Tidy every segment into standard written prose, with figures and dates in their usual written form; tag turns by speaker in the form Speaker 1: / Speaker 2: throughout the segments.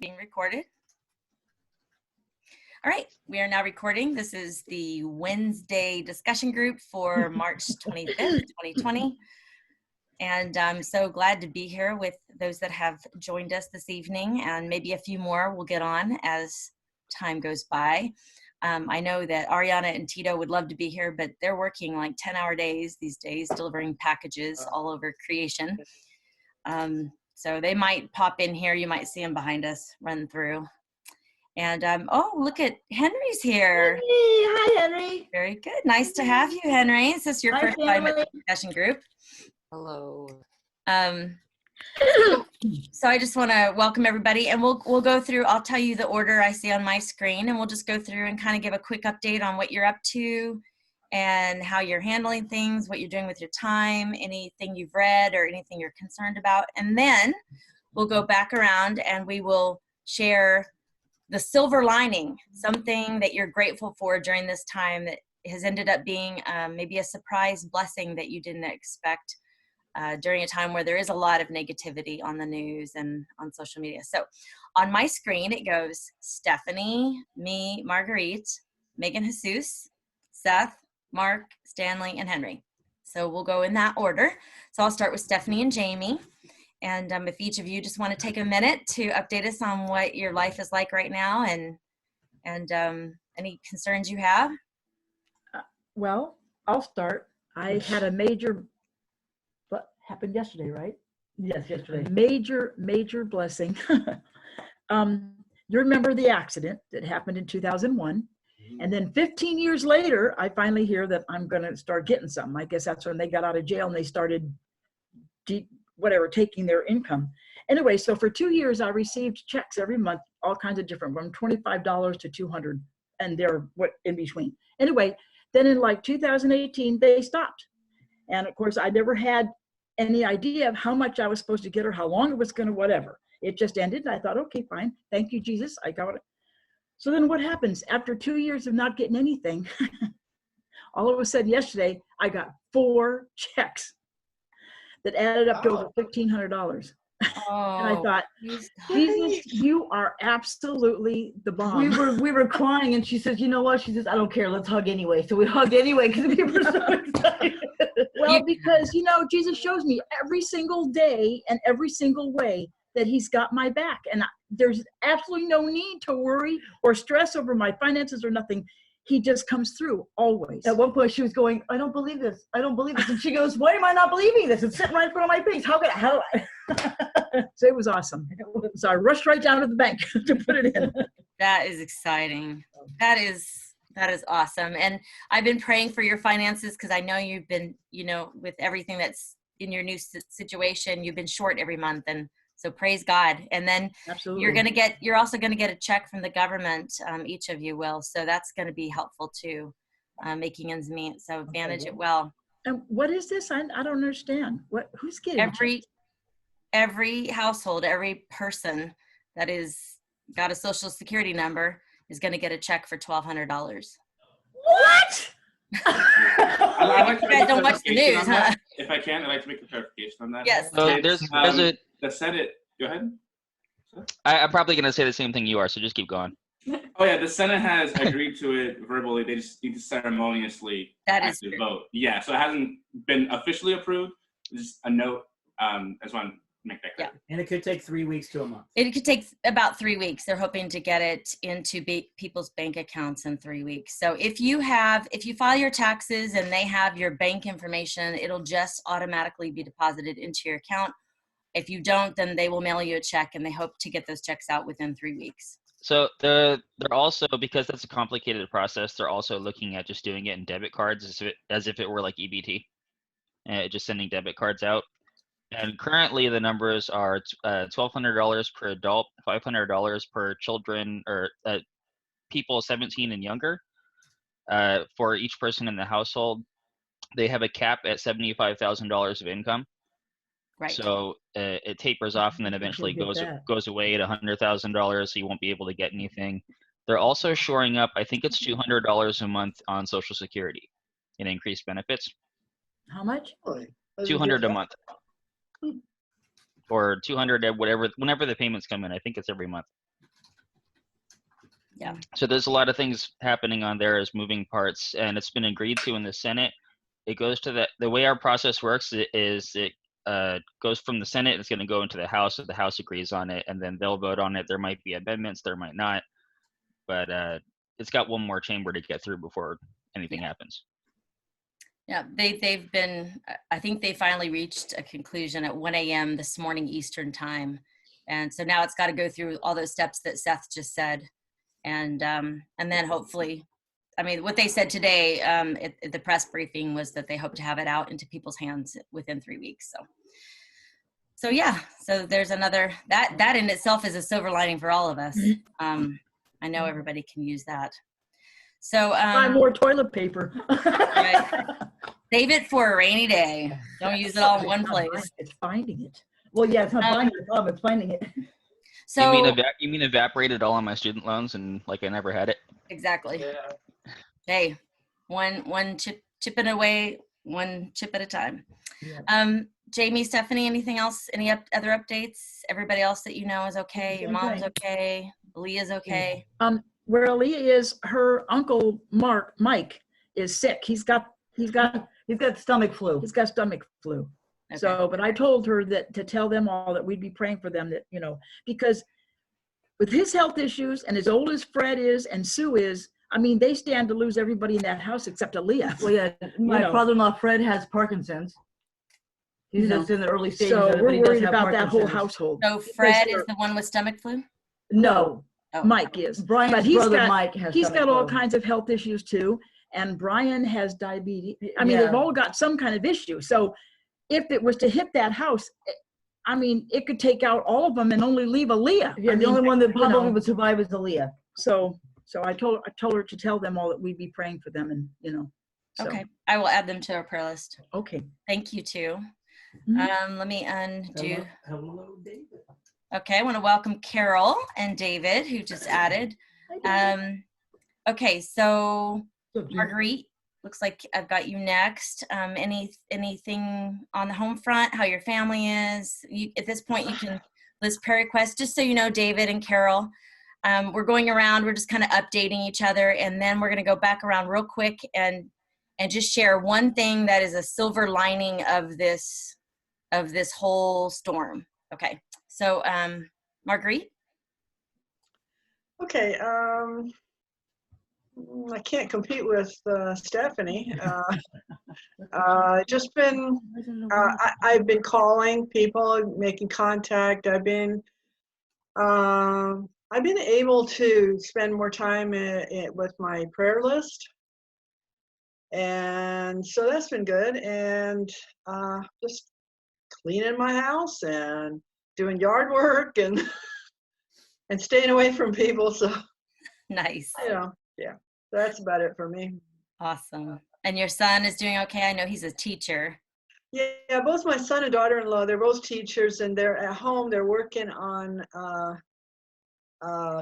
Speaker 1: being recorded. All right, we are now recording. This is the Wednesday discussion group for March 25th, 2020. And I'm so glad to be here with those that have joined us this evening, and maybe a few more will get on as time goes by. I know that Ariana and Tito would love to be here, but they're working like 10-hour days these days, delivering packages all over creation. So they might pop in here. You might see them behind us, run through. And oh, look at Henry's here.
Speaker 2: Hey, hi, Henry.
Speaker 1: Very good. Nice to have you, Henry. Is this your first time at the discussion group?
Speaker 3: Hello.
Speaker 1: So I just want to welcome everybody, and we'll go through. I'll tell you the order I see on my screen, and we'll just go through and kind of give a quick update on what you're up to and how you're handling things, what you're doing with your time, anything you've read or anything you're concerned about. And then we'll go back around and we will share the silver lining, something that you're grateful for during this time that has ended up being maybe a surprise blessing that you didn't expect during a time where there is a lot of negativity on the news and on social media. So on my screen, it goes Stephanie, me, Marguerite, Megan Jesus, Seth, Mark, Stanley, and Henry. So we'll go in that order. So I'll start with Stephanie and Jamie. And if each of you just want to take a minute to update us on what your life is like right now and any concerns you have.
Speaker 2: Well, I'll start. I had a major, what happened yesterday, right?
Speaker 3: Yes, yesterday.
Speaker 2: Major blessing. You remember the accident that happened in 2001. And then 15 years later, I finally hear that I'm going to start getting something. I guess that's when they got out of jail and they started taking their income. Anyway, so for 2 years, I received checks every month, all kinds of different, from $25 to $200, and they're what in between. Anyway, then in like 2018, they stopped. And of course, I never had any idea of how much I was supposed to get or how long it was going to, whatever. It just ended. And I thought, okay, fine. Thank you, Jesus. I got it. So then what happens after 2 years of not getting anything? All of a sudden yesterday, I got 4 checks that added up to over $1,500.
Speaker 1: Oh,
Speaker 2: and I thought, Jesus, you are absolutely the bomb.
Speaker 3: We were crying, and she says, "You know what?" She says, "I don't care. Let's hug anyway." So we hugged anyway because we were so excited.
Speaker 2: Well, because Jesus shows me every single day and every single way that He's got my back, and there's absolutely no need to worry or stress over my finances or nothing. He just comes through always.
Speaker 3: At one point, she was going, "I don't believe this. I don't believe this." And she goes, "Why am I not believing this? It's sitting right in front of my face. How?"
Speaker 2: So it was awesome. So I rushed right down to the bank to put it in.
Speaker 1: That is exciting. That is awesome. And I've been praying for your finances because I know you've been, with everything that's in your new situation, you've been short every month. And so praise God. And then
Speaker 2: Absolutely.
Speaker 1: you're also going to get a check from the government. Each of you will. So that's going to be helpful too, making ends meet. So manage it well.
Speaker 2: And what is this? I don't understand. Who's getting
Speaker 1: every household, every person that is got a social security number is going to get a check for $1,200.
Speaker 2: What?
Speaker 4: I'd like
Speaker 1: You guys don't watch the news, huh?
Speaker 4: If I can, I'd like to make a clarification on that.
Speaker 1: Yes.
Speaker 5: So there's
Speaker 4: the Senate. Go ahead.
Speaker 5: I'm probably going to say the same thing you are, so just keep going.
Speaker 4: Oh yeah, the Senate has agreed to it verbally. They just need to ceremoniously actually vote. Yeah, so it hasn't been officially approved. Just a note. I just want to make that clear.
Speaker 3: And it could take 3 weeks to a month.
Speaker 1: It could take about 3 weeks. They're hoping to get it into people's bank accounts in 3 weeks. So if you file your taxes and they have your bank information, it'll just automatically be deposited into your account. If you don't, then they will mail you a check, and they hope to get those checks out within 3 weeks.
Speaker 5: So they're also, because that's a complicated process, they're also looking at just doing it in debit cards as if it were like EBT, just sending debit cards out. And currently the numbers are $1,200 per adult, $500 per children or people 17 and younger. For each person in the household, they have a cap at $75,000 of income.
Speaker 1: Right.
Speaker 5: So it tapers off and then eventually goes away at $100,000, so you won't be able to get anything. They're also shoring up, I think it's $200 a month on Social Security in increased benefits.
Speaker 2: How much?
Speaker 5: $200 a month. Or $200 whatever, whenever the payments come in. I think it's every month.
Speaker 1: Yeah.
Speaker 5: So there's a lot of things happening on there as moving parts, and it's been agreed to in the Senate. It goes to the way our process works is it goes from the Senate, it's going to go into the House, if the House agrees on it, and then they'll vote on it. There might be amendments, there might not, but it's got one more chamber to get through before anything happens.
Speaker 1: Yeah, they've been, I think they finally reached a conclusion at 1 a.m. this morning Eastern time. And so now it's got to go through all those steps that Seth just said. And then hopefully, I mean, what they said today at the press briefing was that they hope to have it out into people's hands within 3 weeks. So yeah, so there's another, that in itself is a silver lining for all of us. I know everybody can use that. So
Speaker 2: buy more toilet paper.
Speaker 1: Right. Save it for a rainy day. Don't use it all in one place.
Speaker 2: It's finding it.
Speaker 3: Well, yeah, it's not finding the problem, it's finding it.
Speaker 1: So
Speaker 5: you mean evaporated all on my student loans and like I never had it?
Speaker 1: Exactly. Yeah. Hey, one chip chipping away, one chip at a time. Yeah. Jamie, Stephanie, anything else? Any other updates? Everybody else that you know is okay? Your mom's okay? Leah's okay?
Speaker 2: Where Aaliyah is, her uncle Mike is sick. He's got
Speaker 3: stomach flu.
Speaker 2: He's got stomach flu. Okay. So, but I told her that to tell them all that we'd be praying for them, that, you know, because with his health issues and as old as Fred is and Sue is, I mean, they stand to lose everybody in that house except Aaliyah.
Speaker 3: Well, yeah, my father-in-law Fred has Parkinson's. He's just in the early stages.
Speaker 2: So
Speaker 3: of it,
Speaker 2: we're worried about that whole household.
Speaker 1: So Fred is the one with stomach flu?
Speaker 3: No.
Speaker 1: Oh.
Speaker 2: Mike is.
Speaker 3: Brian's brother Mike has
Speaker 2: he's got all kinds of health issues too. And Brian has diabetes. I mean, they've all got some kind of issue. So if it was to hit that house, I mean, it could take out all of them and only leave Aaliyah.
Speaker 3: Yeah, the only one that probably would survive is Aaliyah.
Speaker 2: So I told her to tell them all that we'd be praying for them, and you know. So.
Speaker 1: Okay, I will add them to our prayer list.
Speaker 2: Okay.
Speaker 1: Thank you too.
Speaker 2: Mm-hmm.
Speaker 1: Let me undo.
Speaker 6: Hello, David.
Speaker 1: Okay, I want to welcome Carol and David, who just added. Okay, so Marguerite, looks like I've got you next. Anything on the home front? How your family is? At this point, you can list prayer requests. Just so you know, David and Carol, we're going around. We're just kind of updating each other, and then we're going to go back around real quick and just share one thing that is a silver lining of this whole storm. Okay. So, Marguerite?
Speaker 7: Okay, I can't compete with Stephanie. Just been, I've been calling people, making contact. I've been able to spend more time with my prayer list. And so that's been good. And just cleaning my house and doing yard work and staying away from people. So
Speaker 1: nice.
Speaker 7: Yeah, that's about it for me.
Speaker 1: Awesome. And your son is doing okay? I know he's a teacher.
Speaker 7: Yeah, both my son and daughter-in-law, they're both teachers, and they're at home. They're working on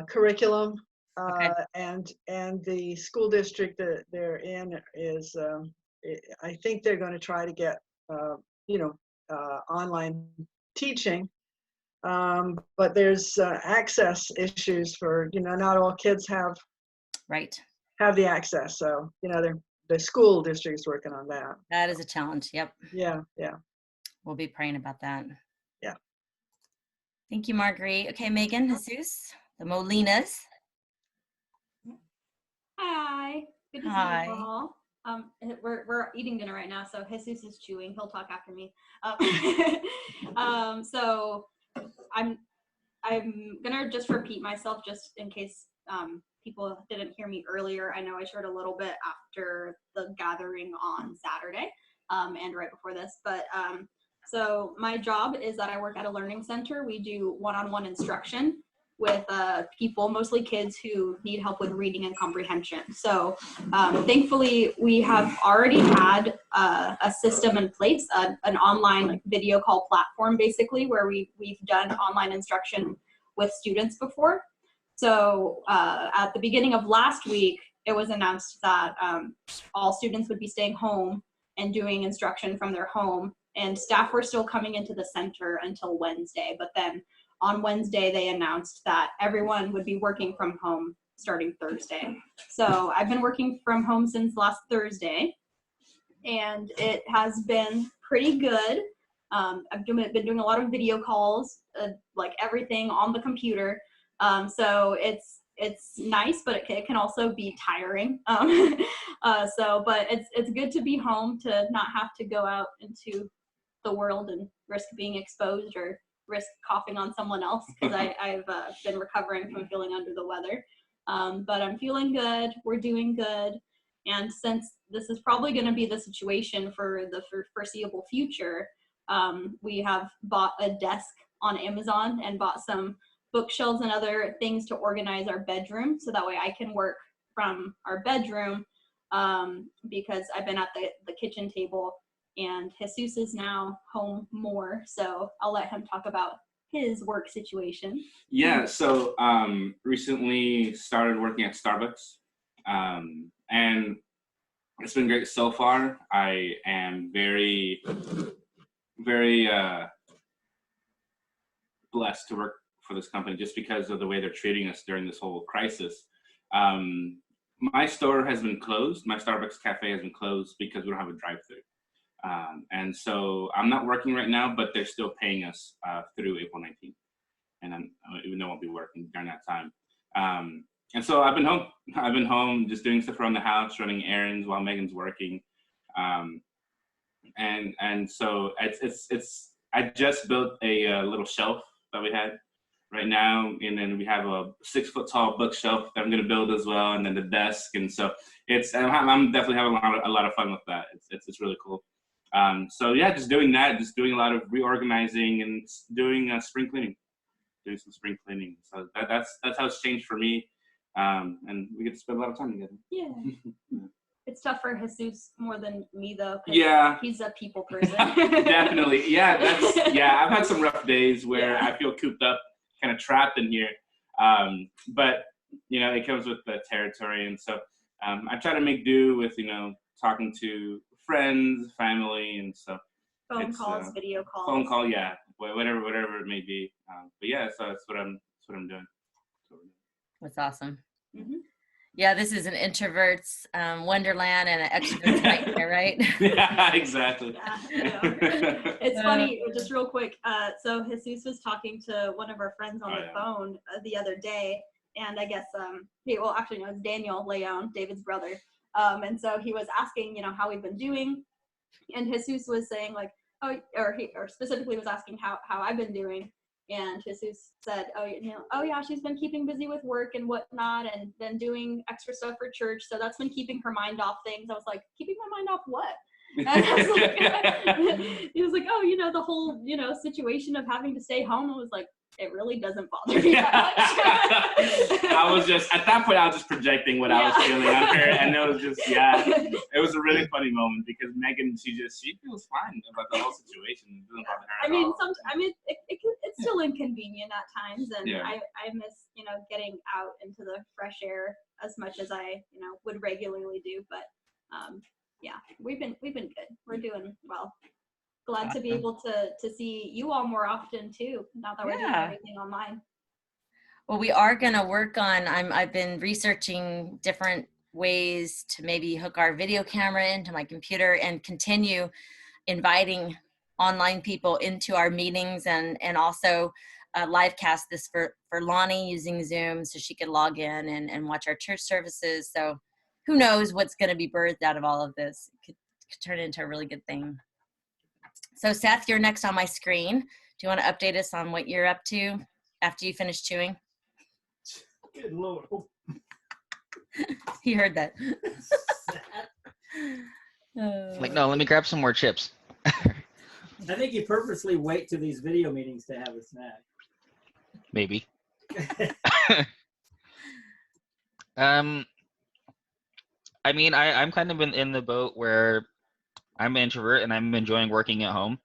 Speaker 7: curriculum, and the school district that they're in is, I think they're going to try to get, online teaching. But there's access issues for, not all kids have the access. So, the school district's working on that.
Speaker 1: That is a challenge. Yep.
Speaker 7: Yeah.
Speaker 1: We'll be praying about that.
Speaker 7: Yeah.
Speaker 1: Thank you, Marguerite. Okay, Megan, Jesus, the Molinas.
Speaker 8: Hi. Good to see you all. We're eating dinner right now, so Jesus is chewing. He'll talk after me. So I'm gonna just repeat myself just in case people didn't hear me earlier. I know I shared a little bit after the gathering on Saturday and right before this, but so my job is that I work at a learning center. We do one-on-one instruction with people, mostly kids who need help with reading and comprehension. So thankfully, we have already had a system in place, an online video call platform, basically, where we've done online instruction with students before. So at the beginning of last week, it was announced that all students would be staying home and doing instruction from their home, and staff were still coming into the center until Wednesday. But then on Wednesday, they announced that everyone would be working from home starting Thursday. So I've been working from home since last Thursday, and it has been pretty good. I've been doing a lot of video calls, like everything on the computer. So it's nice, but it can also be tiring. But it's good to be home, to not have to go out into the world and risk being exposed or risk coughing on someone else, because I've been recovering from feeling under the weather. But I'm feeling good. We're doing good. And since this is probably going to be the situation for the foreseeable future, we have bought a desk on Amazon and bought some bookshelves and other things to organize our bedroom, so that way I can work from our bedroom, because I've been at the kitchen table, and Jesus is now home more, so I'll let him talk about his work situation.
Speaker 4: Yeah, so recently started working at Starbucks, and it's been great so far. I am very, very blessed to work for this company, just because of the way they're treating us during this whole crisis. My store has been closed. My Starbucks cafe has been closed because we don't have a drive-thru. And so I'm not working right now, but they're still paying us through April 19th. And even though I'll be working during that time. And so I've been home. I've been home just doing stuff around the house, running errands while Megan's working. And so I just built a little shelf that we had right now, and then we have a 6-foot tall bookshelf that I'm going to build as well, and then the desk. And so I'm definitely having a lot of fun with that. It's really cool. So yeah, just doing that, just doing a lot of reorganizing and doing spring cleaning. Doing some spring cleaning. So that's how it's changed for me. And we get to spend a lot of time together.
Speaker 8: Yeah. It's tough for Jesus more than me, though.
Speaker 4: Yeah.
Speaker 8: He's a people person.
Speaker 4: Definitely. Yeah, I've had some rough days where I feel cooped up, kind of trapped in here. But it comes with the territory. And so I try to make do with, talking to friends, family, and so
Speaker 8: phone calls, video calls.
Speaker 4: Phone call, yeah. Whatever it may be. But yeah, so that's what I'm doing.
Speaker 1: That's awesome.
Speaker 8: Mm-hmm.
Speaker 1: Yeah, this is an introvert's wonderland and an extrovert's nightmare, right?
Speaker 4: Yeah, exactly.
Speaker 8: Yeah, it's funny, just real quick. So Jesus was talking to one of our friends on the phone the other day, and I guess it's Daniel Leon, David's brother. And so he was asking, how we've been doing, and Jesus was saying like, or specifically was asking how I've been doing. And Jesus said, oh yeah, she's been keeping busy with work and whatnot, and then doing extra stuff for church. So that's been keeping her mind off things. I was like, keeping my mind off what? And I was like, he was like, the whole, situation of having to stay home. I was like, it really doesn't bother me that much.
Speaker 4: I was just, at that point, I was just projecting what I was feeling on her. And it was just, it was a really funny moment because Megan, she feels fine about the whole situation. It doesn't bother her
Speaker 8: it's still inconvenient at times. And I miss, getting out into the fresh air as much as I, would regularly do. But we've been good. We're doing well. Glad to be able to see you all more often too, now that we're doing everything online.
Speaker 1: Well, we are going to work on, I've been researching different ways to maybe hook our video camera into my computer and continue inviting online people into our meetings, and also live cast this for Lonnie using Zoom so she could log in and watch our church services. So who knows what's going to be birthed out of all of this. It could turn into a really good thing. So Seth, you're next on my screen. Do you want to update us on what you're up to after you finish chewing?
Speaker 6: Good Lord.
Speaker 1: He heard that.
Speaker 5: Like, no, let me grab some more chips.
Speaker 6: I think you purposely wait to these video meetings to have a snack.
Speaker 5: Maybe. I mean, I'm kind of in the boat where I'm an introvert and I'm enjoying working at home.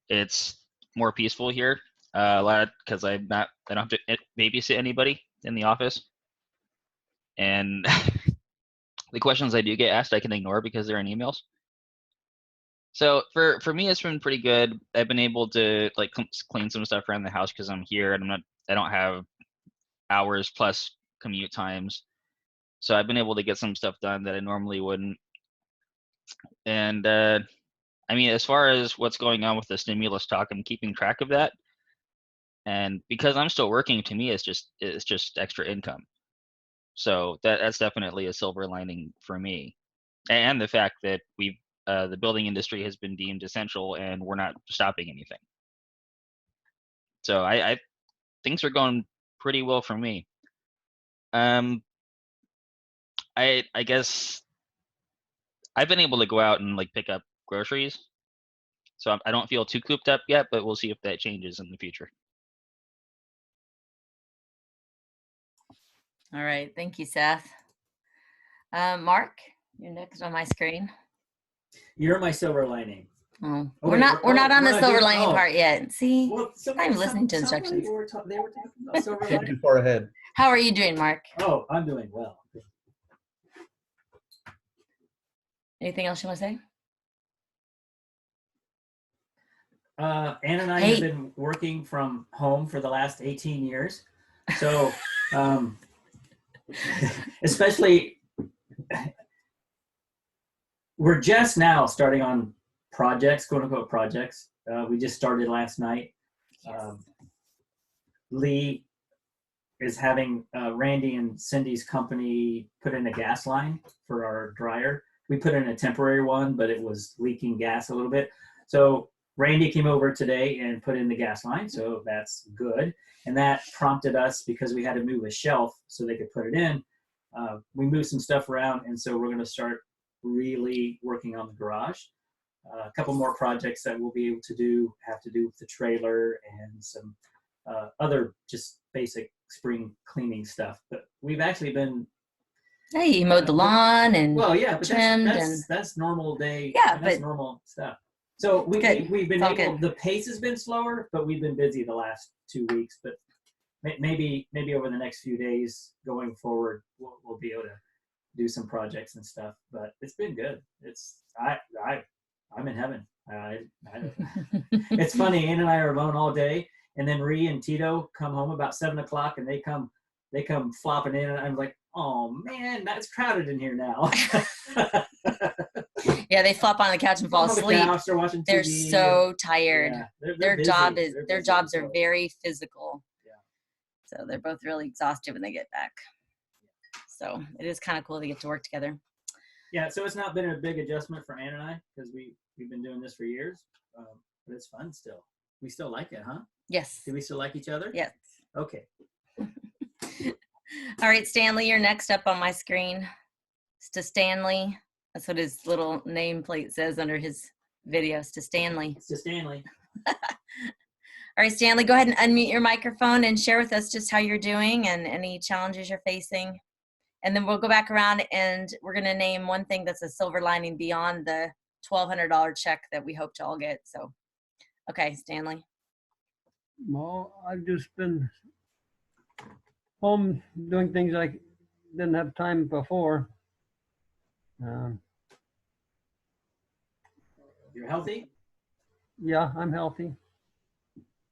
Speaker 5: It's more peaceful here, a lot because I don't have to babysit anybody in the office, and the questions I do get asked I can ignore because they're in emails. So for me, it's been pretty good. I've been able to like clean some stuff around the house because I'm here and I don't have hours plus commute times. So I've been able to get some stuff done that I normally wouldn't. And I mean, as far as what's going on with the stimulus talk, I'm keeping track of that. And because I'm still working, to me, it's just extra income. So that's definitely a silver lining for me. And the fact that the building industry has been deemed essential and we're not stopping anything. So I things are going pretty well for me. I guess I've been able to go out and like pick up groceries. So I don't feel too cooped up yet, but we'll see if that changes in the future.
Speaker 1: All right. Thank you, Seth. Mark, you're next on my screen.
Speaker 6: You're my silver lining.
Speaker 1: Oh, we're not on the silver lining part yet. See,
Speaker 6: Well,
Speaker 1: I'm listening to instructions.
Speaker 6: They were talking about silver
Speaker 9: Too
Speaker 6: lining.
Speaker 9: far ahead.
Speaker 1: How are you doing, Mark?
Speaker 6: Oh, I'm doing well.
Speaker 1: Anything else you want to say?
Speaker 6: Ann and I have been working from home for the last 18 years. So, especially, we're just now starting on projects, quote unquote projects. We just started last night. Lee is having Randy and Cindy's company put in a gas line for our dryer. We put in a temporary one, but it was leaking gas a little bit. So Randy came over today and put in the gas line, so that's good. And that prompted us, because we had to move a shelf so they could put it in. We moved some stuff around, and so we're going to start really working on the garage. A couple more projects that we'll be able to have to do with the trailer and some other just basic spring cleaning stuff. But we've actually been.
Speaker 1: Hey, you mowed the lawn and
Speaker 6: but
Speaker 1: trimmed
Speaker 6: that's normal day.
Speaker 1: Yeah,
Speaker 6: that's
Speaker 1: but
Speaker 6: normal stuff. So we've been able. The pace has been slower, but we've been busy the last 2 weeks. But maybe over the next few days going forward, we'll be able to do some projects and stuff. But it's been good. I'm in heaven. It's funny. Ann and I are alone all day, and then Ree and Tito come home about 7 o'clock, and they come flopping in, and I'm like, oh man, that's crowded in here now.
Speaker 1: Yeah, they flop on the couch and fall asleep. They're so tired.
Speaker 6: Yeah,
Speaker 1: their
Speaker 6: busy.
Speaker 1: Their jobs are very physical.
Speaker 6: Yeah.
Speaker 1: So they're both really exhausted when they get back. So it is kind of cool to get to work together.
Speaker 6: Yeah, so it's not been a big adjustment for Ann and I, because we've been doing this for years, but it's fun still. We still like it, huh?
Speaker 1: Yes.
Speaker 6: Do we still like each other?
Speaker 1: Yes.
Speaker 6: Okay.
Speaker 1: All right, Stanley, you're next up on my screen. It's to Stanley. That's what his little nameplate says under his videos, to Stanley.
Speaker 6: It's to Stanley.
Speaker 1: All right, Stanley, go ahead and unmute your microphone and share with us just how you're doing and any challenges you're facing. And then we'll go back around and we're going to name one thing that's a silver lining beyond the $1,200 check that we hope to all get. So, okay, Stanley.
Speaker 10: Well, I've just been home doing things I didn't have time before.
Speaker 6: You're healthy?
Speaker 10: Yeah, I'm healthy.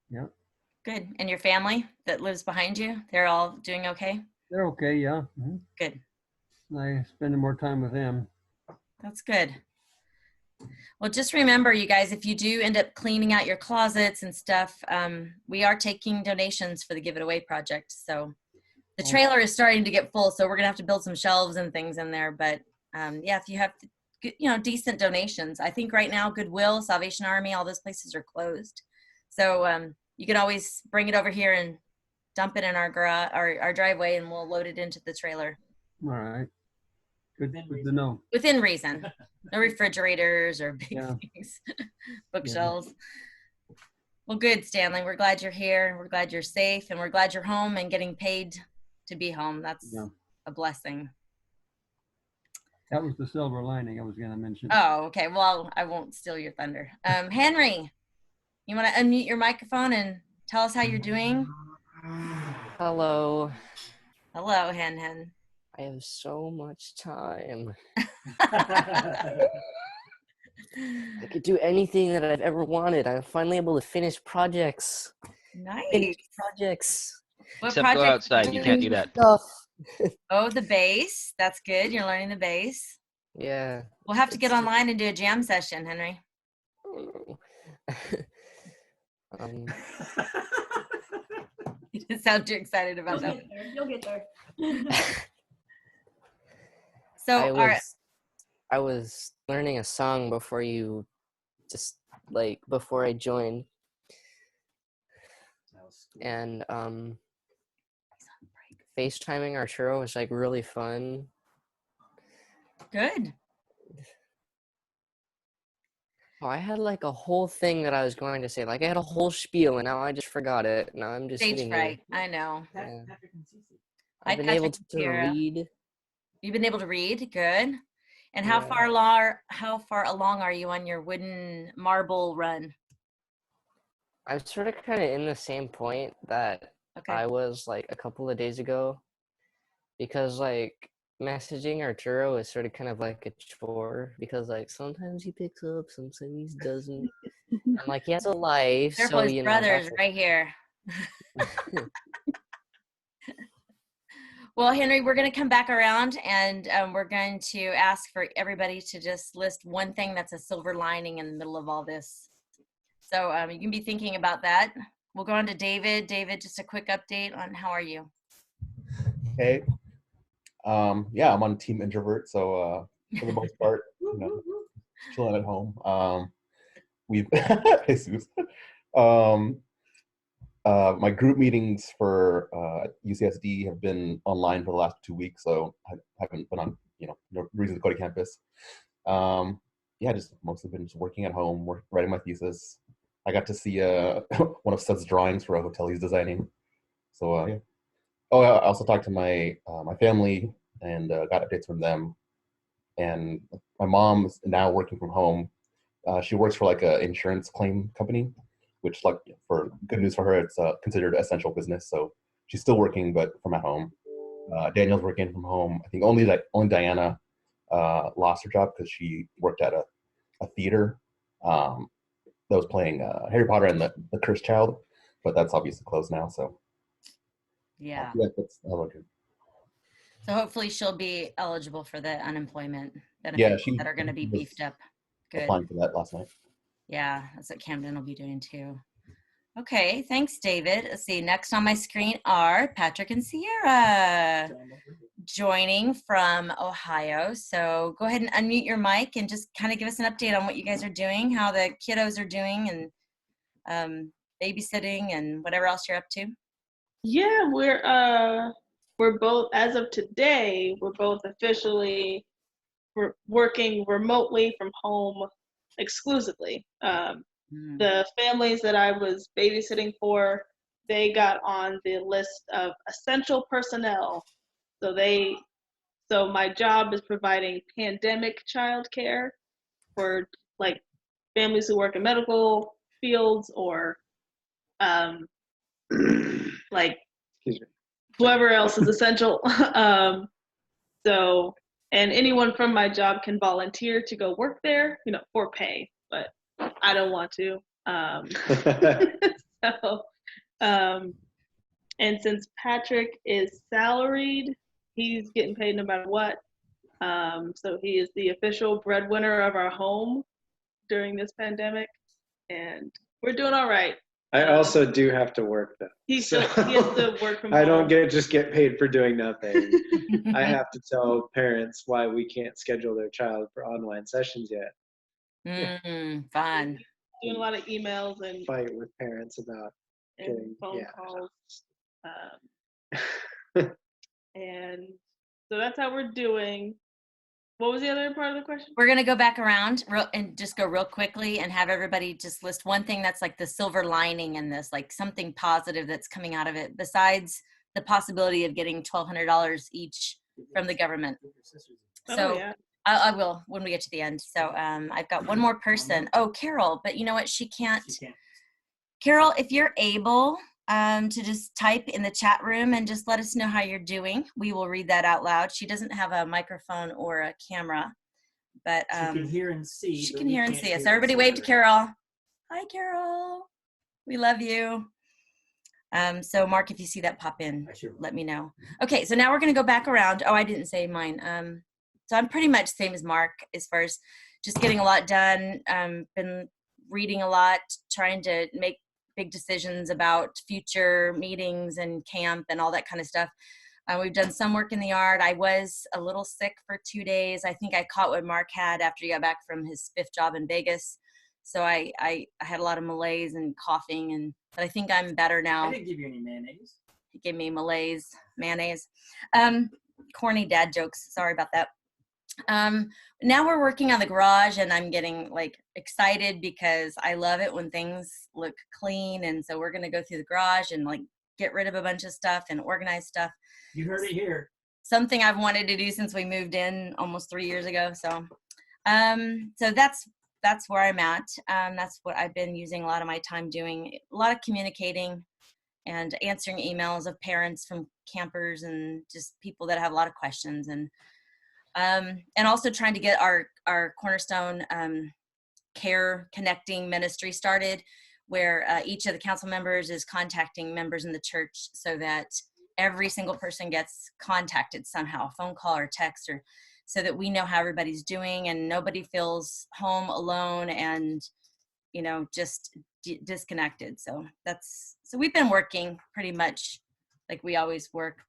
Speaker 10: Yeah.
Speaker 1: Good. And your family that lives behind you, they're all doing okay?
Speaker 10: They're okay, yeah. Mm-hmm.
Speaker 1: Good.
Speaker 10: I spending more time with them.
Speaker 1: That's good. Well, just remember, you guys, if you do end up cleaning out your closets and stuff, we are taking donations for the Give It Away project. So the trailer is starting to get full, so we're going to have to build some shelves and things in there. But yeah, if you have, decent donations, I think right now Goodwill, Salvation Army, all those places are closed. So you can always bring it over here and dump it in our garage, our driveway, and we'll load it into the trailer.
Speaker 10: All right. Good to know.
Speaker 1: Within reason. No refrigerators or big things. Bookshelves. Yeah. Well, good, Stanley. We're glad you're here. We're glad you're safe, and we're glad you're home and getting paid to be home. That's a blessing.
Speaker 10: That was the silver lining I was going to mention.
Speaker 1: Oh, okay. Well, I won't steal your thunder. Henry, you want to unmute your microphone and tell us how you're doing?
Speaker 11: Hello.
Speaker 1: Hello, Hen.
Speaker 11: I have so much time.
Speaker 1: I
Speaker 11: could do anything that I've ever wanted. I'm finally able to finish projects.
Speaker 1: Nice.
Speaker 11: Finish projects.
Speaker 5: Except go outside. You can't do that.
Speaker 11: Stuff.
Speaker 1: Oh, the bass. That's good. You're learning the bass.
Speaker 11: Yeah.
Speaker 1: We'll have to get online and do a jam session, Henry.
Speaker 11: Oh, no.
Speaker 1: You didn't sound too excited about
Speaker 8: You'll
Speaker 1: that.
Speaker 8: get there. You'll get there.
Speaker 1: So,
Speaker 11: I
Speaker 1: all right.
Speaker 11: was learning a song before you before I joined. And FaceTiming Arturo was like really fun.
Speaker 1: Good.
Speaker 11: Oh, I had like a whole thing that I was going to say. Like I had a whole spiel and now I just forgot it. Now I'm just
Speaker 1: Stage
Speaker 11: sitting
Speaker 1: fright.
Speaker 11: here.
Speaker 1: I know.
Speaker 11: Yeah.
Speaker 1: Hi,
Speaker 11: I've been able
Speaker 1: Patrick
Speaker 11: to
Speaker 1: and Kira.
Speaker 11: read.
Speaker 1: You've been able to read. Good. And how
Speaker 11: Yeah.
Speaker 1: far along are you on your wooden marble run?
Speaker 11: I'm sort of kind of in the same point that I was like a couple of days ago, because like messaging Arturo is sort of kind of like a chore, because like sometimes he picks up, sometimes he doesn't, and like he has a life.
Speaker 1: Careful,
Speaker 11: So
Speaker 1: his brother's right here. Well, Henry, we're going to come back around and we're going to ask for everybody to just list one thing that's a silver lining in the middle of all this. So you can be thinking about that. We'll go on to David. David, just a quick update on how are you?
Speaker 9: Hey. Yeah, I'm on Team Introvert, so for the most part, chilling at home. We've Jesus. My group meetings for UCSD have been online for the last 2 weeks, so I haven't been on, no reason to go to campus. Yeah, just mostly been just working at home, writing my thesis. I got to see one of Seth's drawings for a hotel he's designing. So yeah. Oh, I also talked to my family and got updates from them. And my mom is now working from home. She works for like an insurance claim company, which, like, for good news for her, it's considered essential business. So she's still working, but from at home. Daniel's working from home. I think only Diana lost her job because she worked at a theater that was playing Harry Potter and the Cursed Child, but that's obviously closed now. So
Speaker 1: yeah,
Speaker 9: that's good.
Speaker 1: So hopefully she'll be eligible for the unemployment benefits that are going to be beefed up. Good.
Speaker 9: Applying for that last night.
Speaker 1: Yeah, that's what Camden will be doing too. Okay, thanks, David. Let's see. Next on my screen are Patrick and Sierra joining from Ohio. So go ahead and unmute your mic and just kind of give us an update on what you guys are doing, how the kiddos are doing, and babysitting and whatever else you're up to.
Speaker 12: Yeah, we're both, as of today, we're both officially working remotely from home exclusively. The families that I was babysitting for, they got on the list of essential personnel. So my job is providing pandemic childcare for like families who work in medical fields or like whoever else is essential. And anyone from my job can volunteer to go work there, for pay, but I don't want to. And since Patrick is salaried, he's getting paid no matter what. So he is the official breadwinner of our home during this pandemic, and we're doing all right.
Speaker 13: I also do have to work though.
Speaker 12: He has to work from home.
Speaker 13: I don't just get paid for doing nothing. I have to tell parents why we can't schedule their child for online sessions yet.
Speaker 1: Fun.
Speaker 12: Doing a lot of emails and
Speaker 13: fight with parents about getting
Speaker 12: phone calls. And so that's how we're doing. What was the other part of the question?
Speaker 1: We're going to go back around and just go real quickly and have everybody just list one thing that's like the silver lining in this, like something positive that's coming out of it, besides the possibility of getting $1,200 each from the government. So yeah. I will when we get to the end. So I've got one more person. Oh, Carol, but you know what? She can't. Carol, if you're able to just type in the chat room and just let us know how you're doing. We will read that out loud. She doesn't have a microphone or a camera, but
Speaker 6: she can hear and see.
Speaker 1: She can hear and see us. Everybody wave to Carol. Hi, Carol. We love you. So Mark, if you see that pop in, let me know. Okay, so now we're gonna go back around. Oh, I didn't say mine. So I'm pretty much same as Mark as far as just getting a lot done. Been reading a lot, trying to make big decisions about future meetings and camp and all that kind of stuff. We've done some work in the yard. I was a little sick for 2 days. I think I caught what Mark had after he got back from his 5th job in Vegas. So I had a lot of malaise and coughing, but I think I'm better now.
Speaker 6: I didn't give you any mayonnaise.
Speaker 1: He gave me mayonnaise. Corny dad jokes. Sorry about that. Now we're working on the garage, and I'm getting like excited because I love it when things look clean. And so we're gonna go through the garage and like get rid of a bunch of stuff and organize stuff.
Speaker 6: You heard it here.
Speaker 1: Something I've wanted to do since we moved in almost 3 years ago. So, so that's where I'm at. That's what I've been using a lot of my time doing. A lot of communicating and answering emails of parents from campers and just people that have a lot of questions, and also trying to get our Cornerstone care connecting ministry started, where each of the council members is contacting members in the church so that every single person gets contacted somehow, a phone call or text, or so that we know how everybody's doing and nobody feels home alone and, you know, just disconnected. So we've been working pretty much like we always work.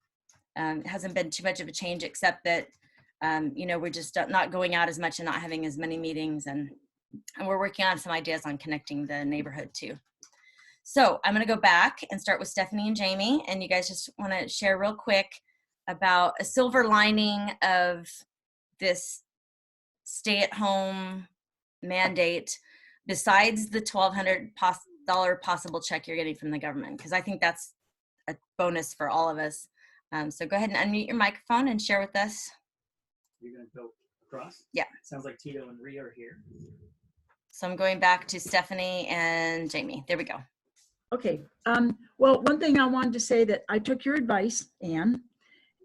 Speaker 1: It hasn't been too much of a change, except that, you know, we're just not going out as much and not having as many meetings, and we're working on some ideas on connecting the neighborhood too. So I'm going to go back and start with Stephanie and Jamie, and you guys just want to share real quick about a silver lining of this stay-at-home mandate besides the $1,200 possible check you're getting from the government, because I think that's a bonus for all of us. So go ahead and unmute your microphone and share with us.
Speaker 6: You're going to go across?
Speaker 1: Yeah.
Speaker 6: Sounds like Tito and Rhea are here.
Speaker 1: So I'm going back to Stephanie and Jamie. There we go.
Speaker 2: Okay. Well, one thing I wanted to say that I took your advice, Anne,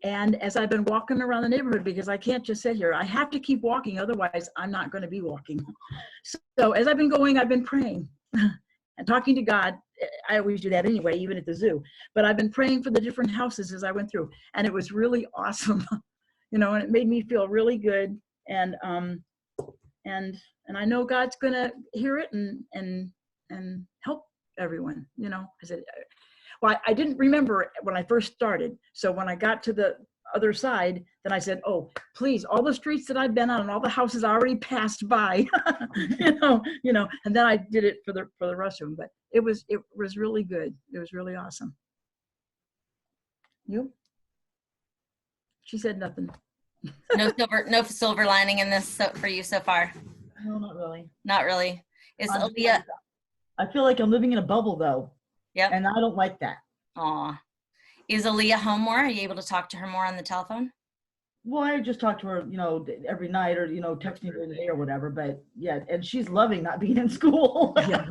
Speaker 2: and as I've been walking around the neighborhood, because I can't just sit here, I have to keep walking, otherwise I'm not going to be walking. So as I've been going, I've been praying and talking to God. I always do that anyway, even at the zoo. But I've been praying for the different houses as I went through, and it was really awesome, you know, and it made me feel really good. And I know God's going to hear it and help everyone, you know. I said, well, I didn't remember when I first started. So when I got to the other side, then I said, oh, please, all the streets that I've been on and all the houses I already passed by, you know, and then I did it for the rest of them. But it was really good. It was really awesome. You? She said nothing.
Speaker 1: No silver lining in this for you so far.
Speaker 3: No, not really.
Speaker 1: Not really. Is Aaliyah?
Speaker 3: I feel like I'm living in a bubble though.
Speaker 1: Yep.
Speaker 3: And I don't like that.
Speaker 1: Aw. Is Aaliyah home more? Are you able to talk to her more on the telephone?
Speaker 3: Well, I just talk to her, you know, every night, or, you know, texting her in the day or whatever. But yeah, and she's loving not being in school.
Speaker 2: Yeah.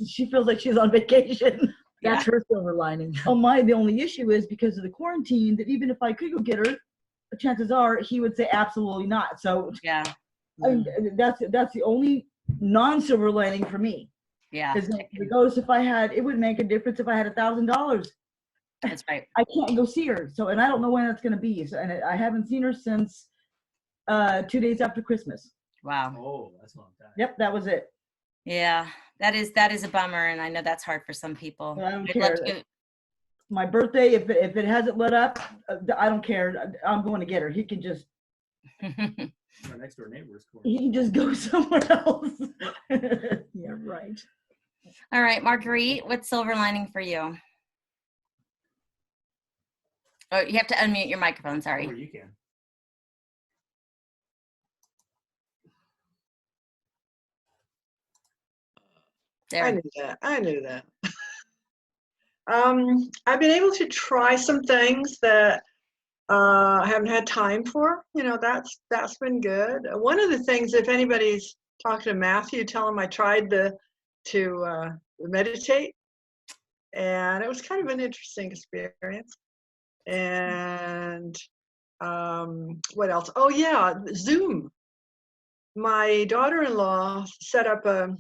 Speaker 3: She feels like she's on vacation.
Speaker 2: That's her silver lining.
Speaker 3: Oh my, the only issue is because of the quarantine, that even if I could go get her, chances are he would say absolutely not. So
Speaker 1: yeah,
Speaker 3: that's the only non-silver lining for me.
Speaker 1: Yeah.
Speaker 3: Because regardless, it would make a difference if I had $1,000.
Speaker 1: That's right.
Speaker 3: I can't go see her. So, and I don't know when that's going to be. So, and I haven't seen her since 2 days after Christmas.
Speaker 1: Wow.
Speaker 6: Oh, that's a long time.
Speaker 3: Yep, that was it.
Speaker 1: Yeah, that is a bummer, and I know that's hard for some people.
Speaker 3: But I don't care. My birthday, if it hasn't lit up, I don't care. I'm going to get her. He can just.
Speaker 6: Our next door neighbor is cool.
Speaker 3: He can just go somewhere else.
Speaker 2: Yeah, right.
Speaker 1: All right, Marguerite, what's silver lining for you? Oh, you have to unmute your microphone. Sorry.
Speaker 6: Oh, you can.
Speaker 1: There.
Speaker 7: I knew that. I've been able to try some things that I haven't had time for. You know, that's been good. One of the things, if anybody's talking to Matthew, tell him I tried to meditate, and it was kind of an interesting experience. And what else? Oh yeah, Zoom. My daughter-in-law set up a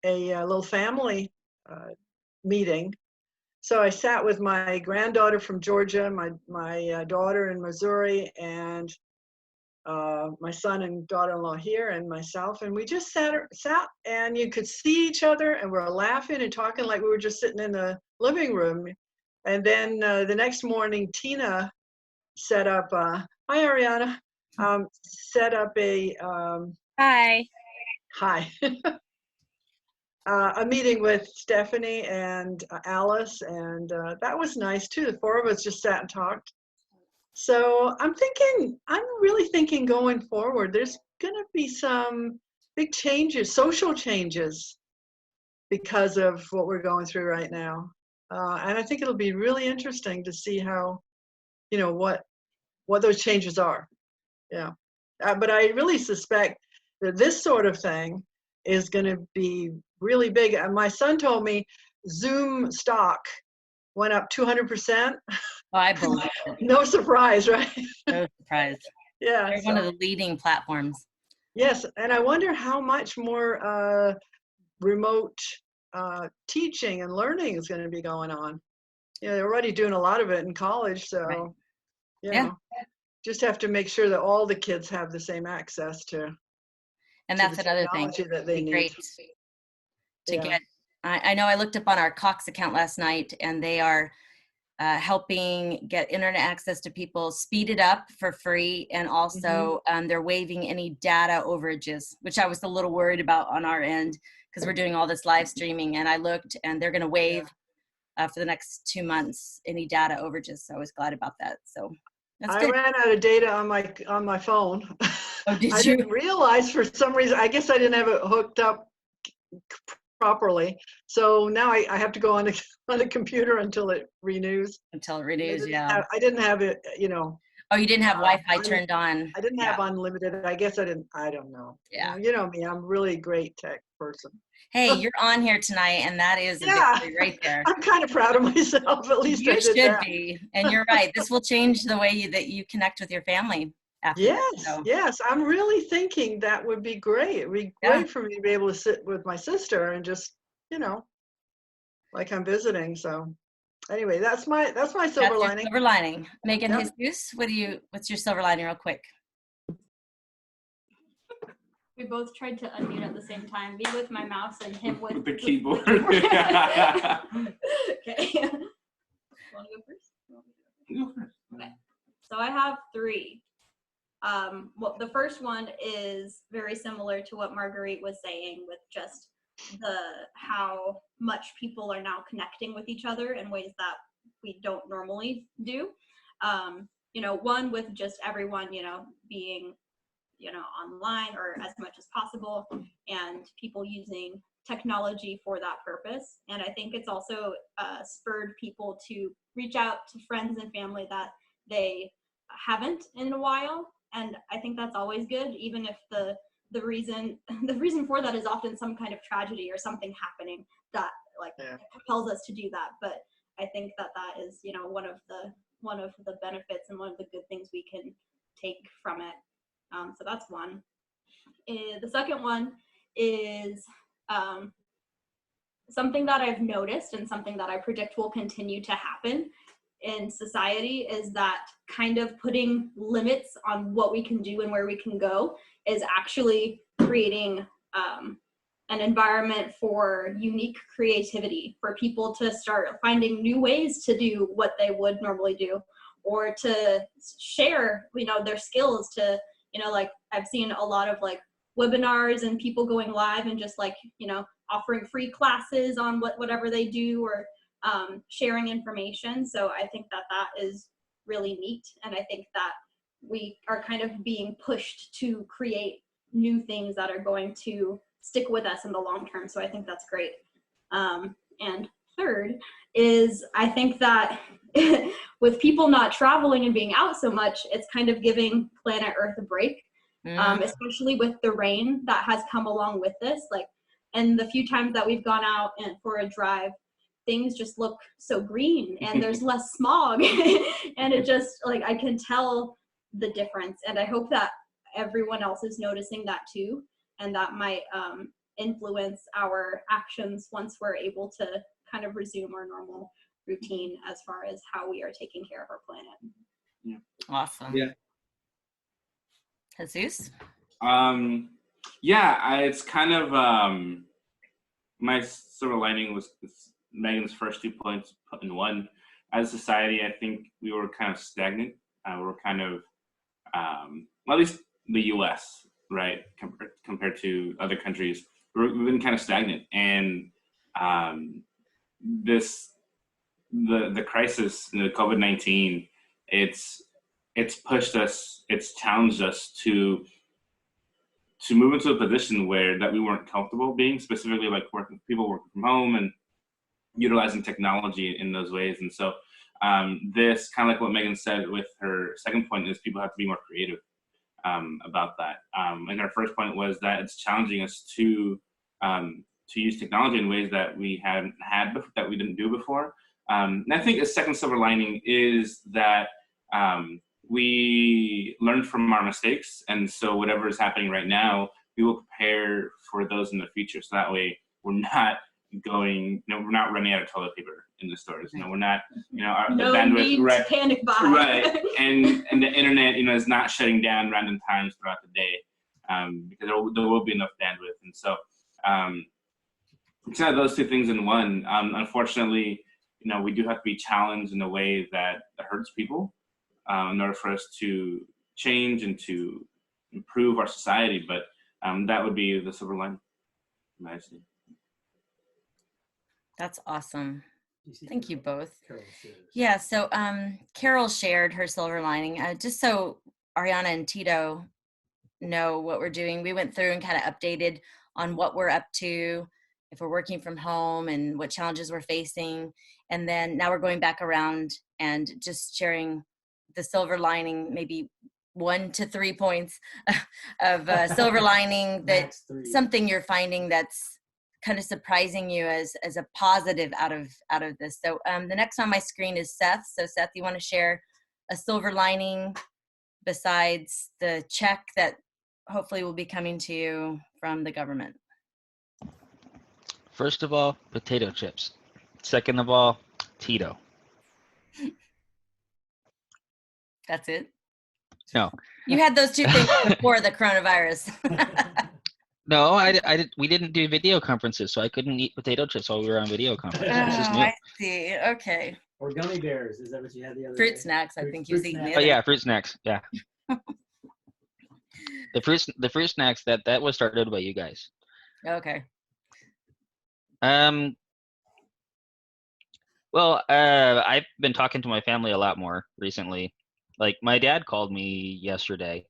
Speaker 7: little family meeting So I sat with my granddaughter from Georgia, my daughter in Missouri, and my son and daughter-in-law here, and myself, and we just sat, and you could see each other, and we're laughing and talking like we were just sitting in the living room. And then the next morning, Tina set up, hi Ariana, set up a,
Speaker 1: Hi.
Speaker 7: hi, a meeting with Stephanie and Alice, and that was nice too. The four of us just sat and talked. So I'm really thinking going forward, there's going to be some big changes, social changes, because of what we're going through right now. And I think it'll be really interesting to see how, what those changes are. Yeah. But I really suspect that this sort of thing is going to be really big. And my son told me Zoom stock went up 200%.
Speaker 1: Oh, I believe it.
Speaker 7: No surprise, right?
Speaker 1: No surprise.
Speaker 7: Yeah.
Speaker 1: They're one of the leading platforms.
Speaker 7: Yes, and I wonder how much more remote teaching and learning is going to be going on. They're already doing a lot of it in college, so
Speaker 1: Right.
Speaker 7: yeah. Just have to make sure that all the kids have the same access to.
Speaker 1: And that's another thing.
Speaker 7: That they
Speaker 1: It'd be
Speaker 7: need.
Speaker 1: Great to get. I know I looked up on our Cox account last night, and they are helping get internet access to people, speed it up for free, and also they're waiving any data overages, which I was a little worried about on our end because we're doing all this live streaming, and I looked, and they're going to waive for the next 2 months any data overages. So I was glad about that. So that's good.
Speaker 7: I ran out of data on my phone.
Speaker 1: Oh, did
Speaker 7: I
Speaker 1: you?
Speaker 7: didn't realize for some reason. I guess I didn't have it hooked up properly. So now I have to go on the computer until it renews.
Speaker 1: Until it renews, yeah.
Speaker 7: I didn't have it,
Speaker 1: Oh, you didn't have Wi-Fi turned on.
Speaker 7: I didn't have unlimited. I guess I didn't. I don't know.
Speaker 1: Yeah.
Speaker 7: You know me. I'm really great tech person.
Speaker 1: Hey, you're on here tonight, and that is a victory right there.
Speaker 7: I'm kind of proud of myself. At least
Speaker 1: you
Speaker 7: I did
Speaker 1: should
Speaker 7: that.
Speaker 1: be. And you're right. This will change the way that you connect with your family. After
Speaker 7: Yes,
Speaker 1: that, so.
Speaker 7: yes. I'm really thinking that would be great. It would be great for me to be able to sit with my sister and just, like I'm visiting. So anyway, that's my silver lining.
Speaker 1: Silver lining. Megan, Jesus, what's your silver lining real quick?
Speaker 8: We both tried to unmute at the same time, me with my mouse and him with
Speaker 4: the keyboard.
Speaker 8: Okay. Want to go first? Okay. So I have 3. Well, the first one is very similar to what Marguerite was saying, with just how much people are now connecting with each other in ways that we don't normally do. One with just everyone, being online or as much as possible, and people using technology for that purpose. And I think it's also spurred people to reach out to friends and family that they haven't in a while. And I think that's always good, even if the reason for that is often some kind of tragedy or something happening that compels us to do that. But I think that is, one of the benefits and one of the good things we can take from it. So that's one. The second one is something that I've noticed and something that I predict will continue to happen in society, is that kind of putting limits on what we can do and where we can go is actually creating an environment for unique creativity, for people to start finding new ways to do what they would normally do, or to share, their skills to, like I've seen a lot of webinars and people going live and just offering free classes on whatever they do, or sharing information. So I think that is really neat. And I think that we are kind of being pushed to create new things that are going to stick with us in the long term. So I think that's great. And third is, I think that with people not traveling and being out so much, it's kind of giving planet Earth a break, especially with the rain that has come along with this. And the few times that we've gone out for a drive, things just look so green and there's less smog. And it just, I can tell the difference. And I hope that everyone else is noticing that too. And that might influence our actions once we're able to kind of resume our normal routine as far as how we are taking care of our planet.
Speaker 4: Yeah.
Speaker 1: Awesome.
Speaker 13: Yeah.
Speaker 1: Jesus?
Speaker 4: Yeah, it's kind of my silver lining was Megan's first 2 points put in one. As a society, I think we were kind of stagnant. We were kind of, well, at least the U.S., right, compared to other countries, we've been kind of stagnant. And the crisis, the COVID-19, it's pushed us, it's challenged us to move into a position where that we weren't comfortable being, specifically like people working from home and utilizing technology in those ways. And so this, kind of like what Megan said with her second point, is people have to be more creative about that. And our first point was that it's challenging us to use technology in ways that we hadn't had before, that we didn't do before. And I think a second silver lining is that we learned from our mistakes, and so whatever is happening right now, we will prepare for those in the future. So that way, we're not we're not running out of toilet paper in the stores. We're not, the
Speaker 8: No
Speaker 4: bandwidth,
Speaker 8: need
Speaker 4: right?
Speaker 8: to panic buy.
Speaker 4: Right, and the internet, is not shutting down random times throughout the day, because there will be enough bandwidth. And so, it's kind of those two things in one. Unfortunately, we do have to be challenged in a way that hurts people, in order for us to change and to improve our society. But that would be the silver lining.
Speaker 1: That's awesome. Thank you both. Yeah, so Carol shared her silver lining. Just so Ariana and Tito know what we're doing, we went through and kind of updated on what we're up to, if we're working from home and what challenges we're facing. And then now we're going back around and just sharing the silver lining, maybe 1 to 3 points of silver lining, that something you're finding that's kind of surprising you as a positive out of this. So the next on my screen is Seth. So Seth, you want to share a silver lining besides the check that hopefully will be coming to you from the government?
Speaker 5: First of all, potato chips. Second of all, Tito.
Speaker 1: That's it?
Speaker 5: No.
Speaker 1: You had those two things before the coronavirus.
Speaker 5: No, we didn't do video conferences, so I couldn't eat potato chips while we were on video conference. This is new.
Speaker 1: I see. Okay.
Speaker 6: Or gummy bears. Is that what you had the other
Speaker 1: Fruit
Speaker 6: day?
Speaker 1: snacks, I think you was eating.
Speaker 5: Oh yeah, fruit snacks. Yeah. The fruit snacks that was started by you guys.
Speaker 1: Okay.
Speaker 5: Well, I've been talking to my family a lot more recently. Like, my dad called me yesterday,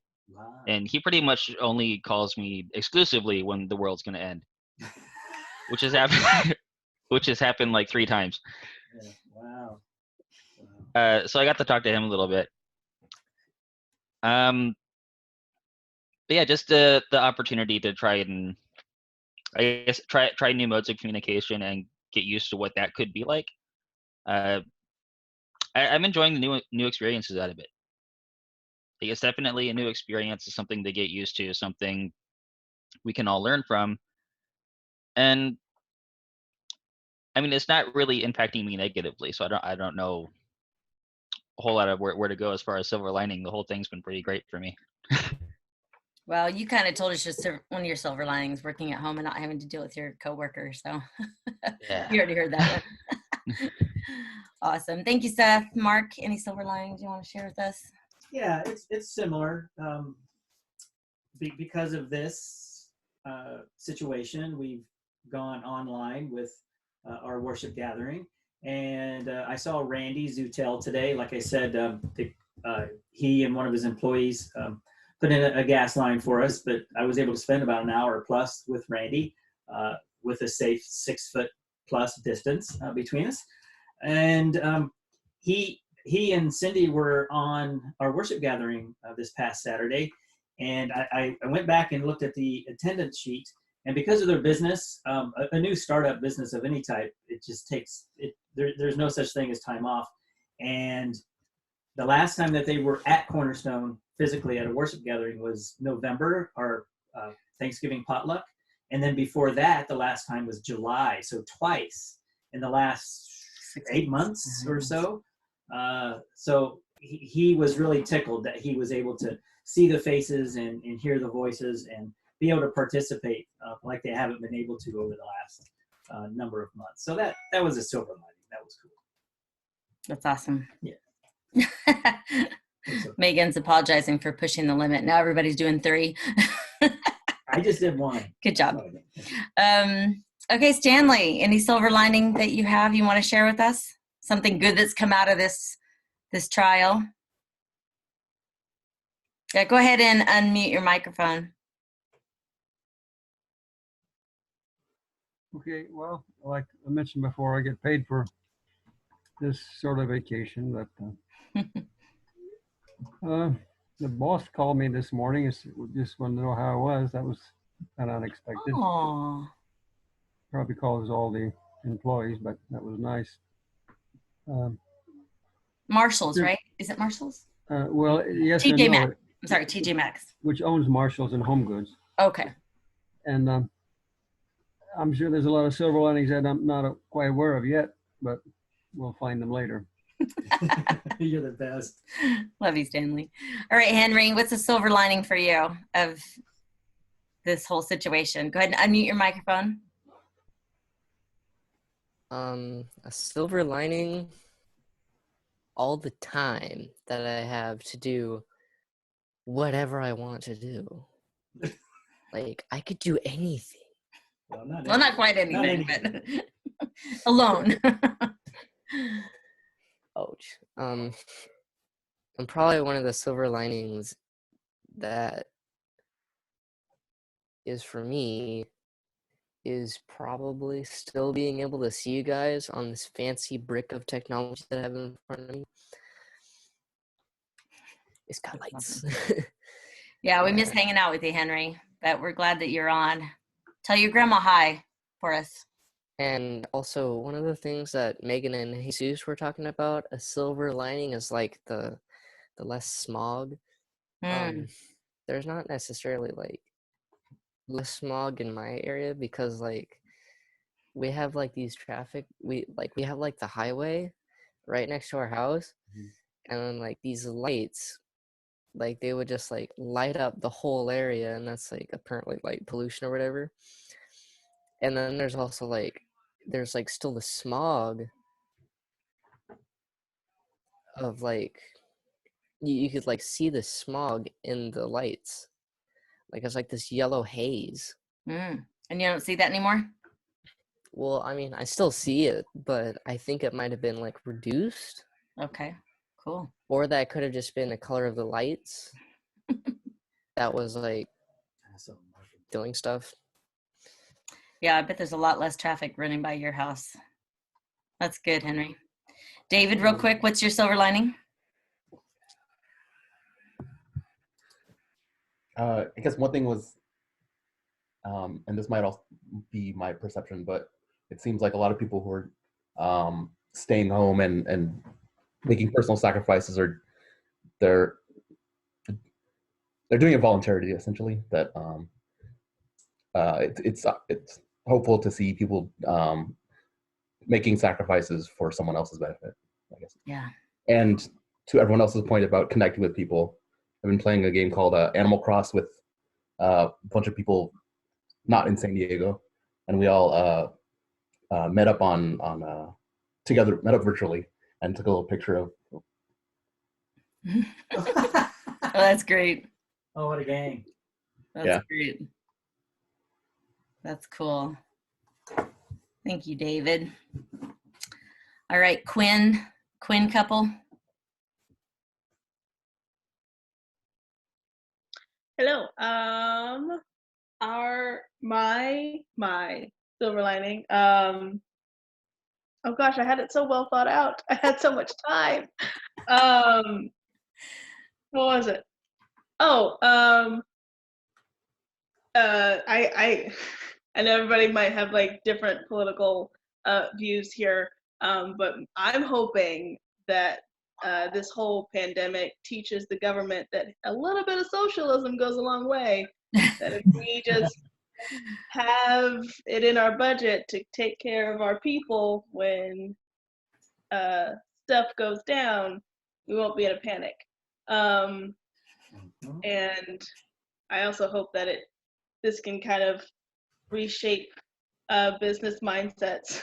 Speaker 5: and he pretty much only calls me exclusively when the world's gonna end, which has happened like 3 times.
Speaker 6: Yeah. Wow.
Speaker 5: So I got to talk to him a little bit. But yeah, just the opportunity to try and, I guess, try new modes of communication and get used to what that could be like. I'm enjoying the new experiences out of it. It's definitely a new experience. It's something to get used to, something we can all learn from. And I mean, it's not really impacting me negatively, so I don't know a whole lot of where to go as far as silver lining. The whole thing's been pretty great for me.
Speaker 1: Well, you kind of told us just one of your silver linings, working at home and not having to deal with your coworkers. So
Speaker 5: Yeah.
Speaker 1: You already heard that one. Awesome. Thank you, Seth. Mark, any silver linings you want to share with us?
Speaker 6: Yeah, it's similar. Because of this situation, we've gone online with our worship gathering. And I saw Randy Zutel today. Like I said, he and one of his employees put in a gas line for us, but I was able to spend about an hour plus with Randy with a safe 6 foot plus distance between us. And he and Cindy were on our worship gathering this past Saturday. And I went back and looked at the attendance sheet. And because of their business, a new startup business of any type, it just takes it. There's no such thing as time off. And the last time that they were at Cornerstone physically at a worship gathering was November, our Thanksgiving potluck. And then before that, the last time was July. So twice in the last 8 months or so. So he was really tickled that he was able to see the faces and hear the voices and be able to participate like they haven't been able to over the last number of months. So that was a silver lining. That was cool.
Speaker 1: That's awesome.
Speaker 6: Yeah.
Speaker 1: Megan's apologizing for pushing the limit. Now everybody's doing 3.
Speaker 6: I just did 1.
Speaker 1: Good job. Okay, Stanley, any silver lining that you want to share with us? Something good that's come out of this trial? Yeah, go ahead and unmute your microphone.
Speaker 10: Okay, well, like I mentioned before, I get paid for this sort of vacation, but the boss called me this morning. Just wanted to know how I was. That was kind of unexpected.
Speaker 1: Aww.
Speaker 10: Probably calls all the employees, but that was nice.
Speaker 1: Marshalls, right? Is it Marshalls?
Speaker 10: Well, yes and
Speaker 1: TJ
Speaker 10: no.
Speaker 1: Maxx. I'm sorry, TJ Maxx.
Speaker 10: Which owns Marshalls and Home Goods.
Speaker 1: Okay.
Speaker 10: And I'm sure there's a lot of silver linings that I'm not quite aware of yet, but we'll find them later.
Speaker 6: You're the best.
Speaker 1: Love you, Stanley. All right, Henry, what's a silver lining for you of this whole situation? Go ahead and unmute your microphone.
Speaker 11: A silver lining, all the time that I have to do whatever I want to do. Like, I could do anything.
Speaker 6: Well,
Speaker 1: not quite anything, but alone.
Speaker 11: Ouch. And probably one of the silver linings that is for me is probably still being able to see you guys on this fancy brick of technology that I have in front of me. It's got lights.
Speaker 1: Yeah, we miss hanging out with you, Henry, but we're glad that you're on. Tell your grandma hi for us.
Speaker 11: And also, one of the things that Megan and Jesus were talking about, a silver lining is like the less smog. There's not necessarily like less smog in my area because like we have like these traffic, we have like the highway right next to our house, and then like these lights, like they would just like light up the whole area, and that's like apparently light pollution or whatever. And then there's also like there's like still the smog of like you could like see the smog in the lights, like it's like this yellow haze.
Speaker 1: And you don't see that anymore?
Speaker 11: Well, I mean, I still see it, but I think it might have been like reduced.
Speaker 1: Okay, cool.
Speaker 11: Or that could have just been the color of the lights that was like doing stuff.
Speaker 1: Yeah, I bet there's a lot less traffic running by your house. That's good, Henry. David, real quick, what's your silver lining?
Speaker 9: I guess one thing was, and this might also be my perception, but it seems like a lot of people who are staying home and making personal sacrifices they're doing it voluntarily, essentially. That it's hopeful to see people making sacrifices for someone else's benefit, I guess.
Speaker 1: Yeah.
Speaker 9: And to everyone else's point about connecting with people, I've been playing a game called Animal Cross with a bunch of people not in San Diego, and we all met up together, met up virtually, and took a little picture of.
Speaker 1: Oh, that's great.
Speaker 6: Oh, what a gang.
Speaker 1: That's great. That's cool. Thank you, David. All right, Quinn couple.
Speaker 12: Hello. My silver lining. Oh gosh, I had it so well thought out. I had so much time. What was it? Oh, I know everybody might have like different political views here, but I'm hoping that this whole pandemic teaches the government that a little bit of socialism goes a long way. That if we just have it in our budget to take care of our people when stuff goes down, we won't be in a panic. And I also hope that this can kind of reshape business mindsets.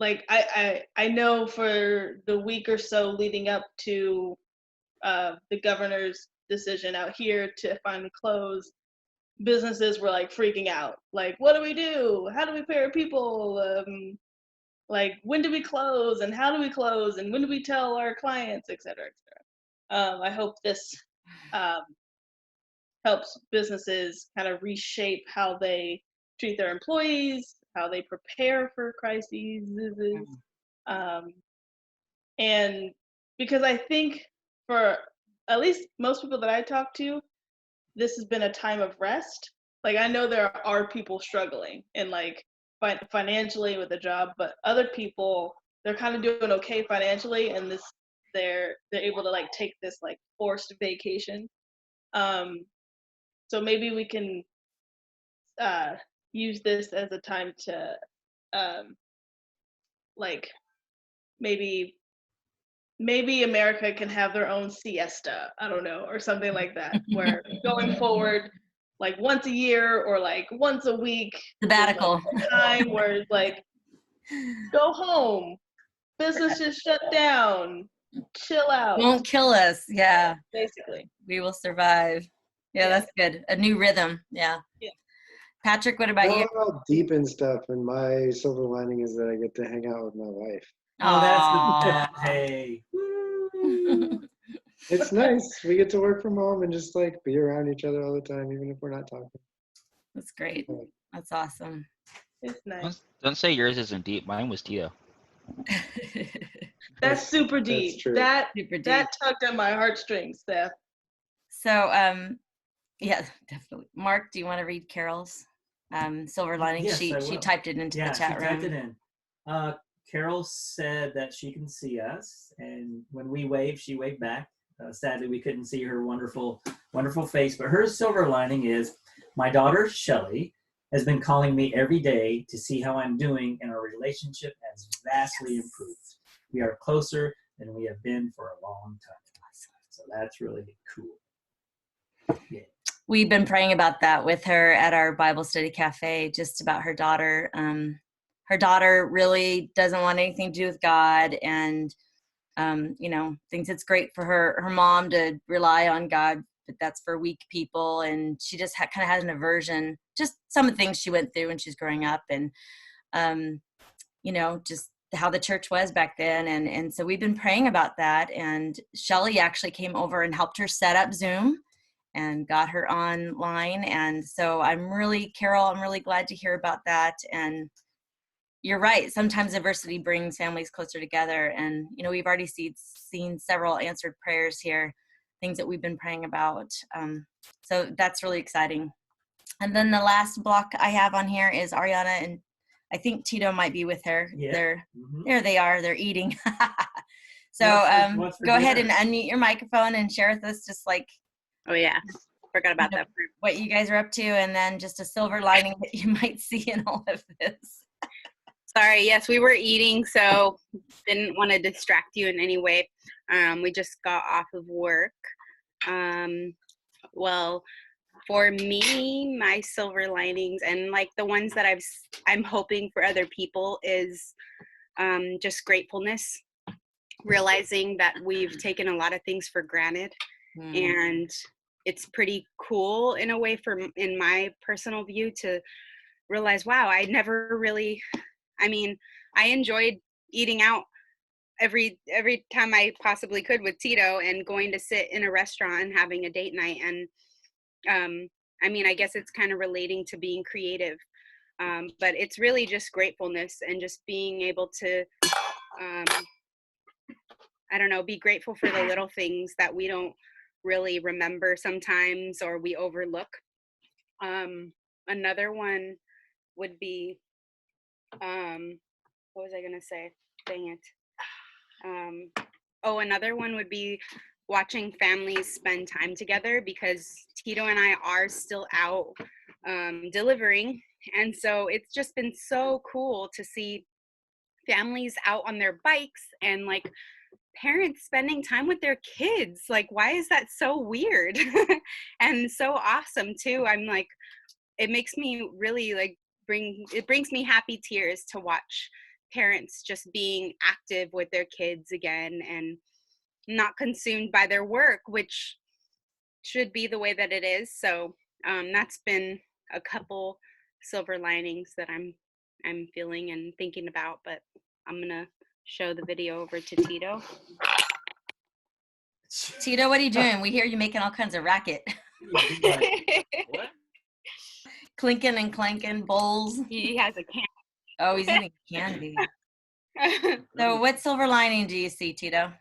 Speaker 12: Like I know for the week or so leading up to the governor's decision out here to finally close, businesses were like freaking out. Like, what do we do? How do we pay our people? Like, when do we close? And how do we close? And when do we tell our clients, et cetera, et cetera. I hope this helps businesses kind of reshape how they treat their employees, how they prepare for crises. And because I think for at least most people that I talk to, this has been a time of rest. Like, I know there are people struggling and like financially with a job, but other people, they're kind of doing okay financially, and they're able to like take this like forced vacation. So maybe we can use this as a time to like maybe America can have their own siesta, I don't know, or something like that, where going forward, like once a year or like once a week,
Speaker 1: sabbatical,
Speaker 12: like time where it's like, go home, business just shut down, chill out.
Speaker 1: Won't kill us. Yeah.
Speaker 12: Basically.
Speaker 1: We will survive. Yeah, that's good. A new rhythm. Yeah. Patrick, what about you?
Speaker 13: I'm all deep in stuff, and my silver lining is that I get to hang out with my wife.
Speaker 6: Oh, that's the best. Hey.
Speaker 13: It's nice. We get to work from home and just like be around each other all the time, even if we're not talking.
Speaker 1: That's great. That's awesome.
Speaker 12: It's nice.
Speaker 5: Don't say yours isn't deep. Mine was Tito.
Speaker 12: That's super deep.
Speaker 13: That's true.
Speaker 12: That
Speaker 1: super deep.
Speaker 12: That tugged at my heartstrings, Steph.
Speaker 1: So, yeah, definitely. Mark, do you want to read Carol's silver lining?
Speaker 6: Yes,
Speaker 1: she typed it into the chat room.
Speaker 6: Yeah, she typed it in. Carol said that she can see us, and when we waved, she waved back. Sadly, we couldn't see her wonderful, wonderful face, but her silver lining is, my daughter, Shelly, has been calling me every day to see how I'm doing, and our relationship has vastly improved. We are closer than we have been for a long time. So that's really cool. Yeah.
Speaker 1: We've been praying about that with her at our Bible study cafe, just about her daughter. Her daughter really doesn't want anything to do with God, and thinks it's great for her mom to rely on God, but that's for weak people. And she just kind of has an aversion, just some of the things she went through when she was growing up, and just how the church was back then. And so we've been praying about that. And Shelly actually came over and helped her set up Zoom and got her online. And so Carol, I'm really glad to hear about that. And you're right. Sometimes adversity brings families closer together. And, we've already seen several answered prayers here, things that we've been praying about. So that's really exciting. And then the last block I have on here is Ariana, and I think Tito might be with her.
Speaker 6: Yeah.
Speaker 1: There they are. They're eating. So
Speaker 6: what's for
Speaker 1: go ahead
Speaker 6: dinner?
Speaker 1: and unmute your microphone and share with us just like,
Speaker 14: oh yeah, forgot about that.
Speaker 1: What you guys are up to, and then just a silver lining that you might see in all of this.
Speaker 14: Sorry, yes, we were eating, so didn't want to distract you in any way. We just got off of work. Well, for me, my silver linings and like the ones that I'm hoping for other people is just gratefulness, realizing that we've taken a lot of things for granted, and it's pretty cool in a way in my personal view to realize, wow, I enjoyed eating out every time I possibly could with Tito, and going to sit in a restaurant and having a date night. And I guess it's kind of relating to being creative, but it's really just gratefulness and just being able to be grateful for the little things that we don't really remember sometimes, or we overlook. Another one would be, what was I gonna say? Dang it. Another one would be watching families spend time together, because Tito and I are still out delivering, And so it's just been so cool to see families out on their bikes and like parents spending time with their kids. Like, why is that so weird? And so awesome too. I'm like, it makes me really like it brings me happy tears to watch parents just being active with their kids again and not consumed by their work, which should be the way that it is. So that's been a couple silver linings that I'm feeling and thinking about, but I'm gonna show the video over to Tito.
Speaker 1: Tito, what are you doing? We hear you making all kinds of racket.
Speaker 6: What?
Speaker 1: Clinking and clanking bowls.
Speaker 14: He has a can.
Speaker 1: Oh, he's eating candy. So what silver lining do you see, Tito?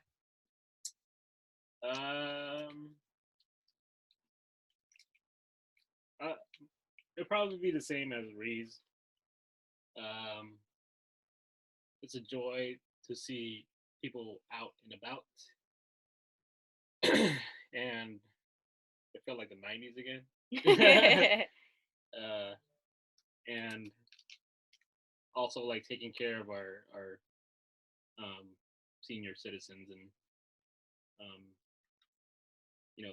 Speaker 15: It'll probably be the same as Ree's. It's a joy to see people out and about. And it felt like the 90s again. And also like taking care of our senior citizens, and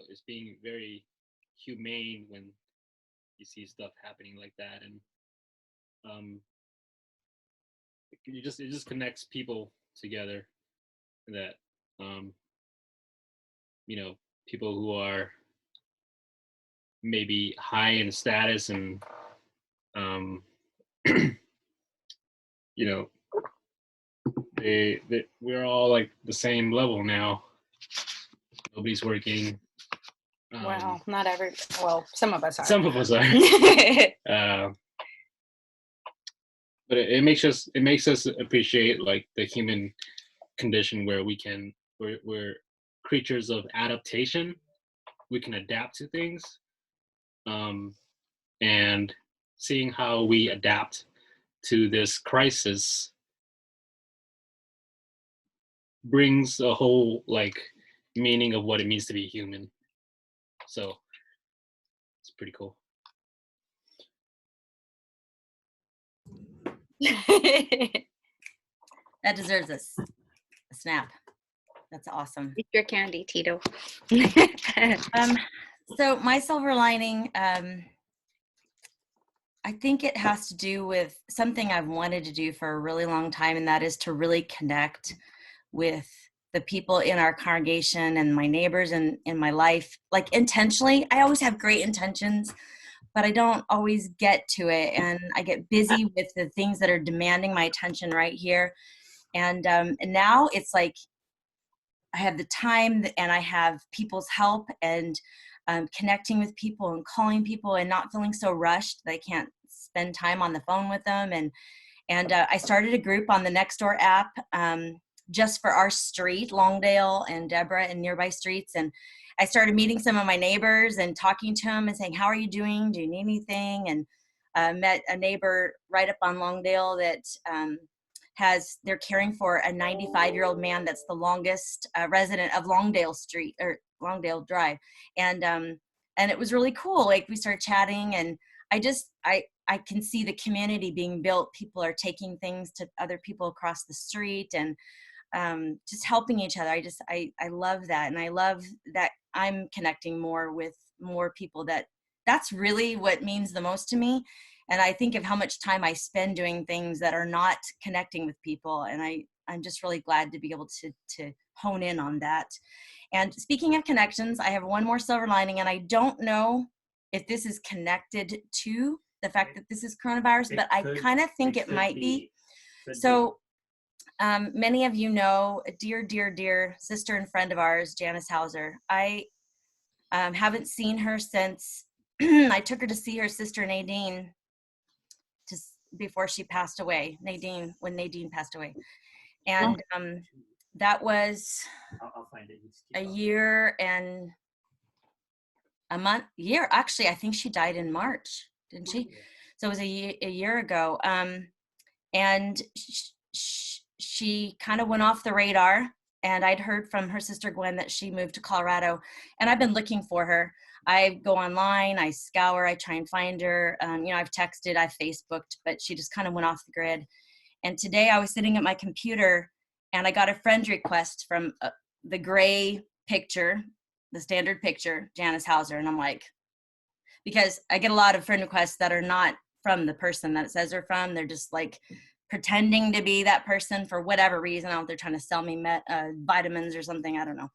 Speaker 15: it's being very humane when you see stuff happening like that, and it just connects people together, that people who are maybe high in status and we're all like the same level now. Nobody's working.
Speaker 14: Well, not every. Well, some of us are.
Speaker 15: Some of us are. But it makes us appreciate like the human condition, where we're creatures of adaptation. We can adapt to things, and seeing how we adapt to this crisis brings a whole like meaning of what it means to be human. So it's pretty cool.
Speaker 1: That deserves a snap. That's awesome.
Speaker 14: Eat your candy, Tito.
Speaker 1: So my silver lining, I think it has to do with something I've wanted to do for a really long time, and that is to really connect with the people in our congregation and my neighbors and in my life, like intentionally. I always have great intentions, but I don't always get to it, and I get busy with the things that are demanding my attention right here. And now it's like I have the time and I have people's help, and connecting with people and calling people and not feeling so rushed that I can't spend time on the phone with them. And I started a group on the Nextdoor app just for our street, Longdale and Deborah and nearby streets. And I started meeting some of my neighbors and talking to them and saying, how are you doing? Do you need anything? And met a neighbor right up on Longdale that they're caring for a 95-year-old man that's the longest resident of Longdale Street or Longdale Drive. And it was really cool. Like we started chatting, and I can see the community being built. People are taking things to other people across the street and just helping each other. I love that. And I love that I'm connecting more with more people. That's really what means the most to me. And I think of how much time I spend doing things that are not connecting with people. And I'm just really glad to be able to hone in on that. And speaking of connections, I have one more silver lining, and I don't know if this is connected to the fact that this is coronavirus, but I kind of think it might be. So many of you know a dear sister and friend of ours, Janice Hauser. I haven't seen her since I took her to see her sister Nadine before she passed away, when Nadine passed away. And that was
Speaker 6: I'll find it.
Speaker 1: a year and a year. Actually, I think she died in March, didn't she? So it was a year ago. And she kind of went off the radar. And I'd heard from her sister Gwen that she moved to Colorado, and I've been looking for her. I go online, I scour, I try and find her. You know, I've texted, I've Facebooked, but she just kind of went off the grid. And today I was sitting at my computer and I got a friend request from the gray picture, the standard picture, Janice Hauser. And I'm like, because I get a lot of friend requests that are not from the person that it says they're from. They're just like pretending to be that person for whatever reason. I don't know if they're trying to sell me vitamins or something. I don't know.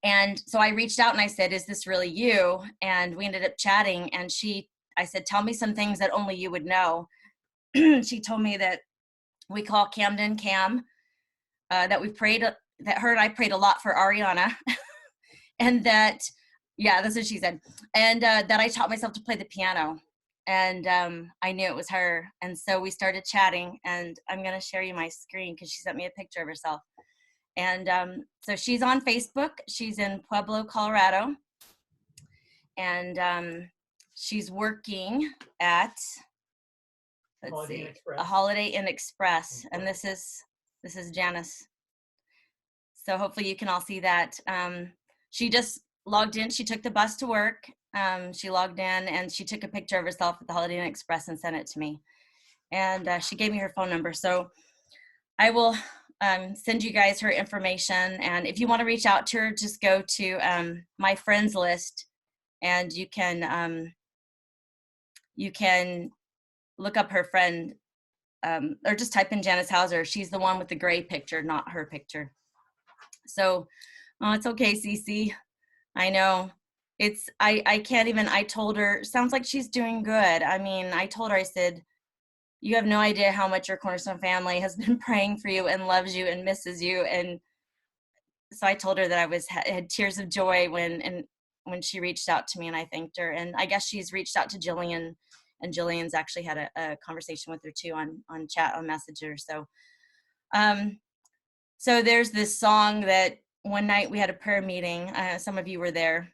Speaker 1: And so I reached out and I said, is this really you? And we ended up chatting. And I said, tell me some things that only you would know. She told me that we call Camden Cam, that we prayed, that her and I prayed a lot for Ariana. And that, yeah, that's what she said. And that I taught myself to play the piano. And I knew it was her. And so we started chatting, and I'm going to share you my screen because she sent me a picture of herself. And so she's on Facebook. She's in Pueblo, Colorado. And she's working at, let's see, a Holiday Inn Express. And this is Janice. So hopefully you can all see that. She just logged in. She took the bus to work. She logged in and she took a picture of herself at the Holiday Inn Express and sent it to me. And she gave me her phone number. So I will send you guys her information. And if you want to reach out to her, just go to my friends list, and you can look up her friend, or just type in Janice Hauser. She's the one with the gray picture, not her picture. So, oh, it's okay, Cece. I know. I can't even, I told her, sounds like she's doing good. I mean, I told her, I said, you have no idea how much your Cornerstone family has been praying for you and loves you and misses you. And so I told her that I had tears of joy when she reached out to me, and I thanked her. And I guess she's reached out to Jillian, and Jillian's actually had a conversation with her too on chat, on Messenger. So, so there's this song that one night we had a prayer meeting. Some of you were there.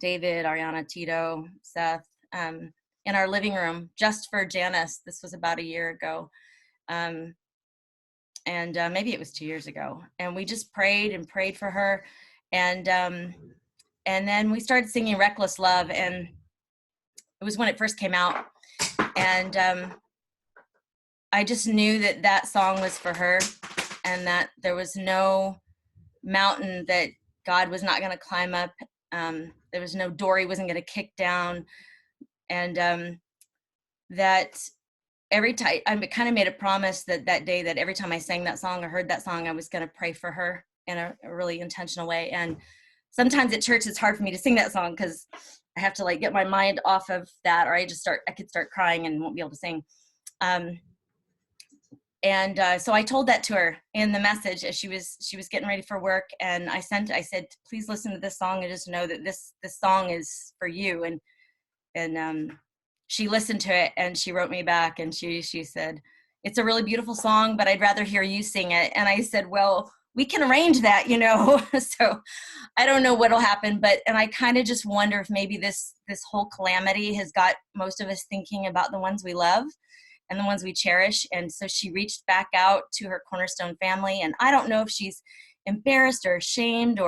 Speaker 1: David, Ariana, Tito, Seth, in our living room just for Janice. This was about a year ago. And maybe it was 2 years ago. And we just prayed and prayed for her. And then we started singing Reckless Love. And it was when it first came out. And I just knew that that song was for her, and that there was no mountain that God was not going to climb up. There was no door he wasn't going to kick down. And that every time, I kind of made a promise that day that every time I sang that song or heard that song, I was going to pray for her in a really intentional way. And sometimes at church, it's hard for me to sing that song because I have to like get my mind off of that, or I could start crying and won't be able to sing. So I told that to her in the message as she was getting ready for work. And I said, please listen to this song and just know that this song is for you. And she listened to it and she wrote me back, and she said, it's a really beautiful song, but I'd rather hear you sing it. And I said, well, we can arrange that, you know. So I don't know what'll happen, and I kind of just wonder if maybe this whole calamity has got most of us thinking about the ones we love and the ones we cherish. And so she reached back out to her Cornerstone family, and I don't know if she's embarrassed or ashamed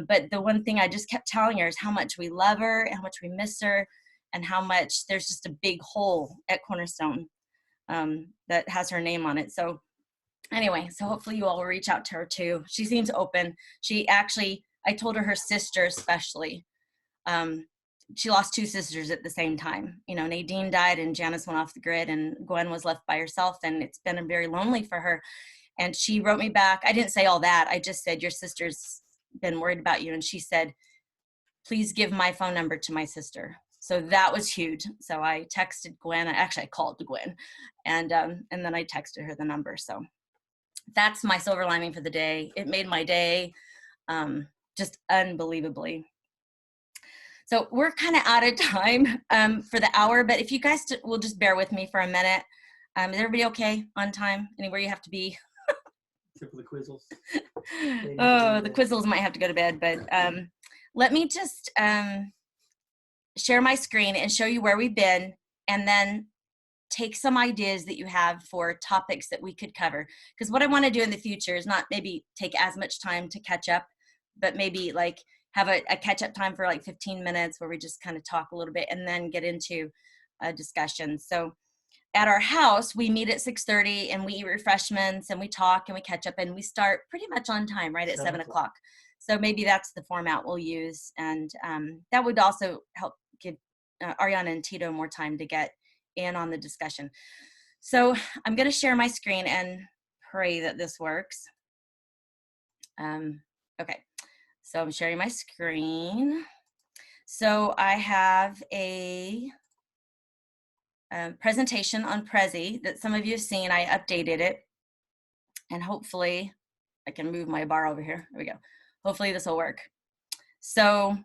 Speaker 1: but the one thing I just kept telling her is how much we love her and how much we miss her, and how much there's just a big hole at Cornerstone that has her name on it. So anyway, so hopefully you all will reach out to her too. She seems open. I told her sister especially, she lost two sisters at the same time. You know, Nadine died and Janice went off the grid, and Gwen was left by herself, and it's been very lonely for her. And she wrote me back. I didn't say all that. I just said, your sister's been worried about you. And she said, please give my phone number to my sister. So that was huge. So I texted Gwen. I called Gwen, and then I texted her the number. So that's my silver lining for the day. It made my day just unbelievably. So we're kind of out of time for the hour, but if you guys will just bear with me for a minute. Is everybody okay on time? Anywhere you have to be?
Speaker 6: Except for the Quizzles.
Speaker 1: Oh, the Quizzles might have to go to bed, but let me just share my screen and show you where we've been, and then take some ideas that you have for topics that we could cover. Because what I want to do in the future is not maybe take as much time to catch up, but maybe like have a catch-up time for like 15 minutes where we just kind of talk a little bit and then get into a discussion. So at our house, we meet at 6:30 and we eat refreshments and we talk and we catch up and we start pretty much on time, right at 7 o'clock. So maybe that's the format we'll use. And that would also help give Ariana and Tito more time to get in on the discussion. So I'm going to share my screen and pray that this works. Okay, so I'm sharing my screen. So I have a presentation on Prezi that some of you have seen. I updated it, and hopefully I can move my bar over here. There we go. Hopefully this will work. So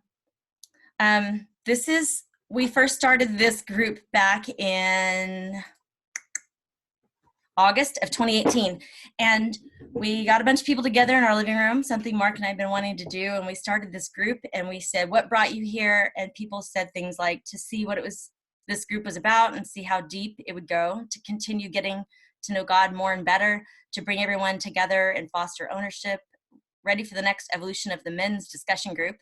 Speaker 1: we first started this group back in August of 2018, and we got a bunch of people together in our living room, something Mark and I have been wanting to do, and we started this group and we said, what brought you here? And people said things like to see what this group was about and see how deep it would go, to continue getting to know God more and better, to bring everyone together and foster ownership, ready for the next evolution of the men's discussion group.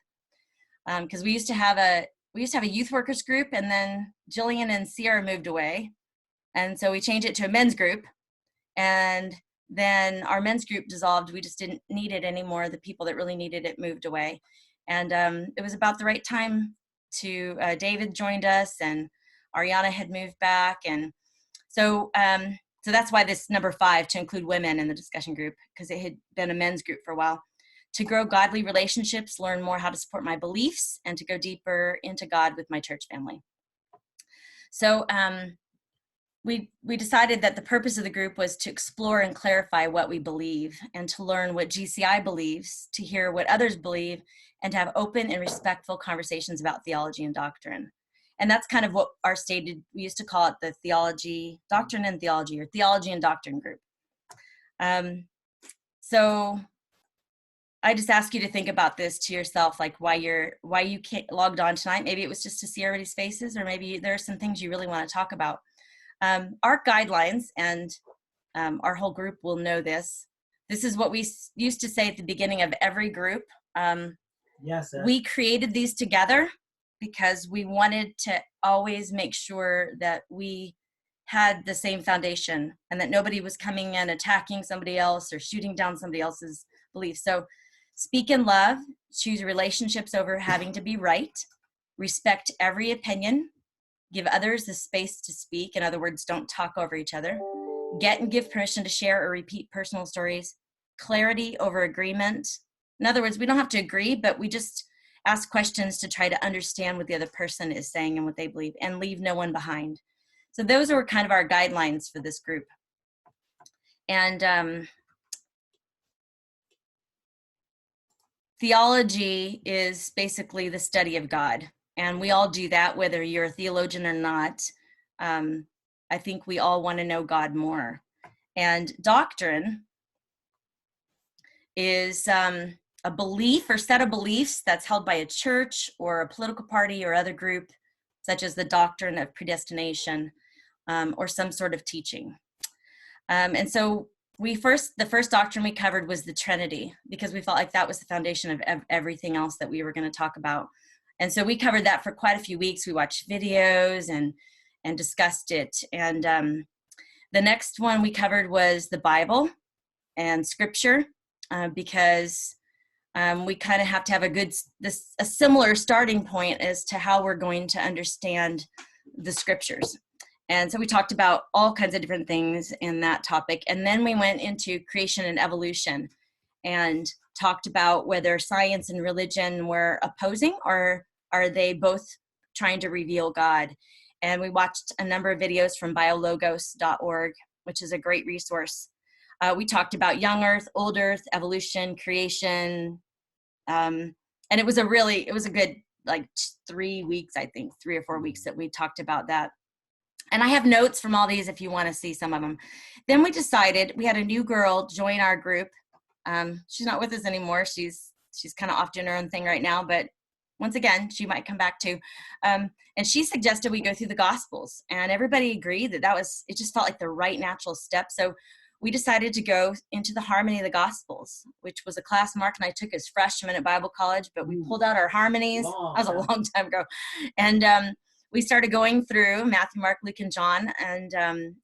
Speaker 1: Because we used to have a youth workers group, and then Jillian and Sierra moved away, and so we changed it to a men's group. And then our men's group dissolved. We just didn't need it anymore. The people that really needed it moved away. And it was about the right time to, David joined us and Ariana had moved back. And so that's why this number 5, to include women in the discussion group, because it had been a men's group for a while. To grow godly relationships, learn more how to support my beliefs, and to go deeper into God with my church family. So we decided that the purpose of the group was to explore and clarify what we believe, and to learn what GCI believes, to hear what others believe, and to have open and respectful conversations about theology and doctrine. And that's kind of what we used to call it the doctrine and theology, or theology and doctrine group. So I just ask you to think about this to yourself, like why you can't logged on tonight. Maybe it was just to see everybody's faces, or maybe there are some things you really want to talk about. Our guidelines, and our whole group will know this. This is what we used to say at the beginning of every group.
Speaker 6: Yes.
Speaker 1: We created these together because we wanted to always make sure that we had the same foundation and that nobody was coming in attacking somebody else or shooting down somebody else's beliefs. So speak in love, choose relationships over having to be right, respect every opinion, give others the space to speak. In other words, don't talk over each other. Get and give permission to share or repeat personal stories. Clarity over agreement. In other words, we don't have to agree, but we just ask questions to try to understand what the other person is saying and what they believe, and leave no one behind. So those are kind of our guidelines for this group. And theology is basically the study of God. And we all do that, whether you're a theologian or not. I think we all want to know God more. And doctrine is a belief or set of beliefs that's held by a church or a political party or other group, such as the doctrine of predestination, or some sort of teaching. And so the first doctrine we covered was the Trinity, because we felt like that was the foundation of everything else that we were going to talk about. And so we covered that for quite a few weeks. We watched videos and discussed it. And the next one we covered was the Bible and Scripture, because we kind of have to have a similar starting point as to how we're going to understand the Scriptures. And so we talked about all kinds of different things in that topic. And then we went into creation and evolution and talked about whether science and religion were opposing, or are they both trying to reveal God. And we watched a number of videos from biologos.org, which is a great resource. We talked about young earth, old earth, evolution, creation. And it was a good, like 3 weeks, I think, 3 or 4 weeks that we talked about that. And I have notes from all these if you want to see some of them. Then we decided, we had a new girl join our group. She's not with us anymore. She's kind of off doing her own thing right now, but once again, she might come back too. And she suggested we go through the Gospels, and everybody agreed that it just felt like the right natural step. So we decided to go into the harmony of the Gospels, which was a class Mark and I took as freshmen at Bible college, but we pulled out our harmonies. That was a long time ago. And we started going through Matthew, Mark, Luke, and John, and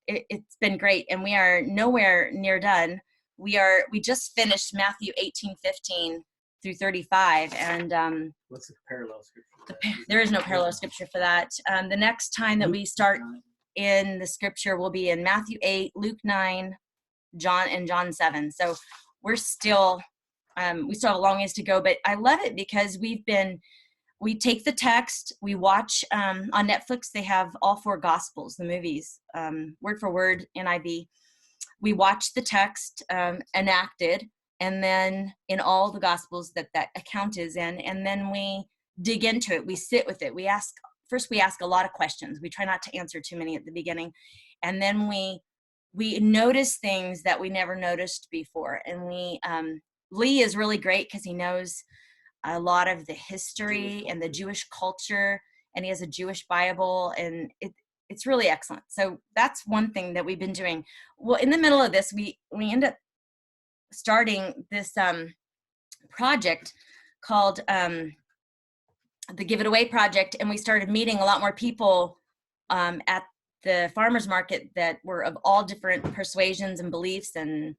Speaker 1: it's been great. And we are nowhere near done. We just finished Matthew 18:15 through 35. And
Speaker 6: what's the parallel scripture?
Speaker 1: There is no parallel scripture for that. The next time that we start in the scripture will be in Matthew 8, Luke 9, John 7. So we still have a long ways to go, but I love it because we take the text, we watch on Netflix, they have all 4 Gospels, the movies, word for word, NIV. We watch the text enacted, and then in all the Gospels that account is in, and then we dig into it, we sit with it, we ask a lot of questions. We try not to answer too many at the beginning, and then we notice things that we never noticed before. And Lee is really great because he knows a lot of the history and the Jewish culture, and he has a Jewish Bible, and it's really excellent. So that's one thing that we've been doing. Well, in the middle of this, we end up starting this project called the Give It Away Project, and we started meeting a lot more people at the farmers market that were of all different persuasions and beliefs, and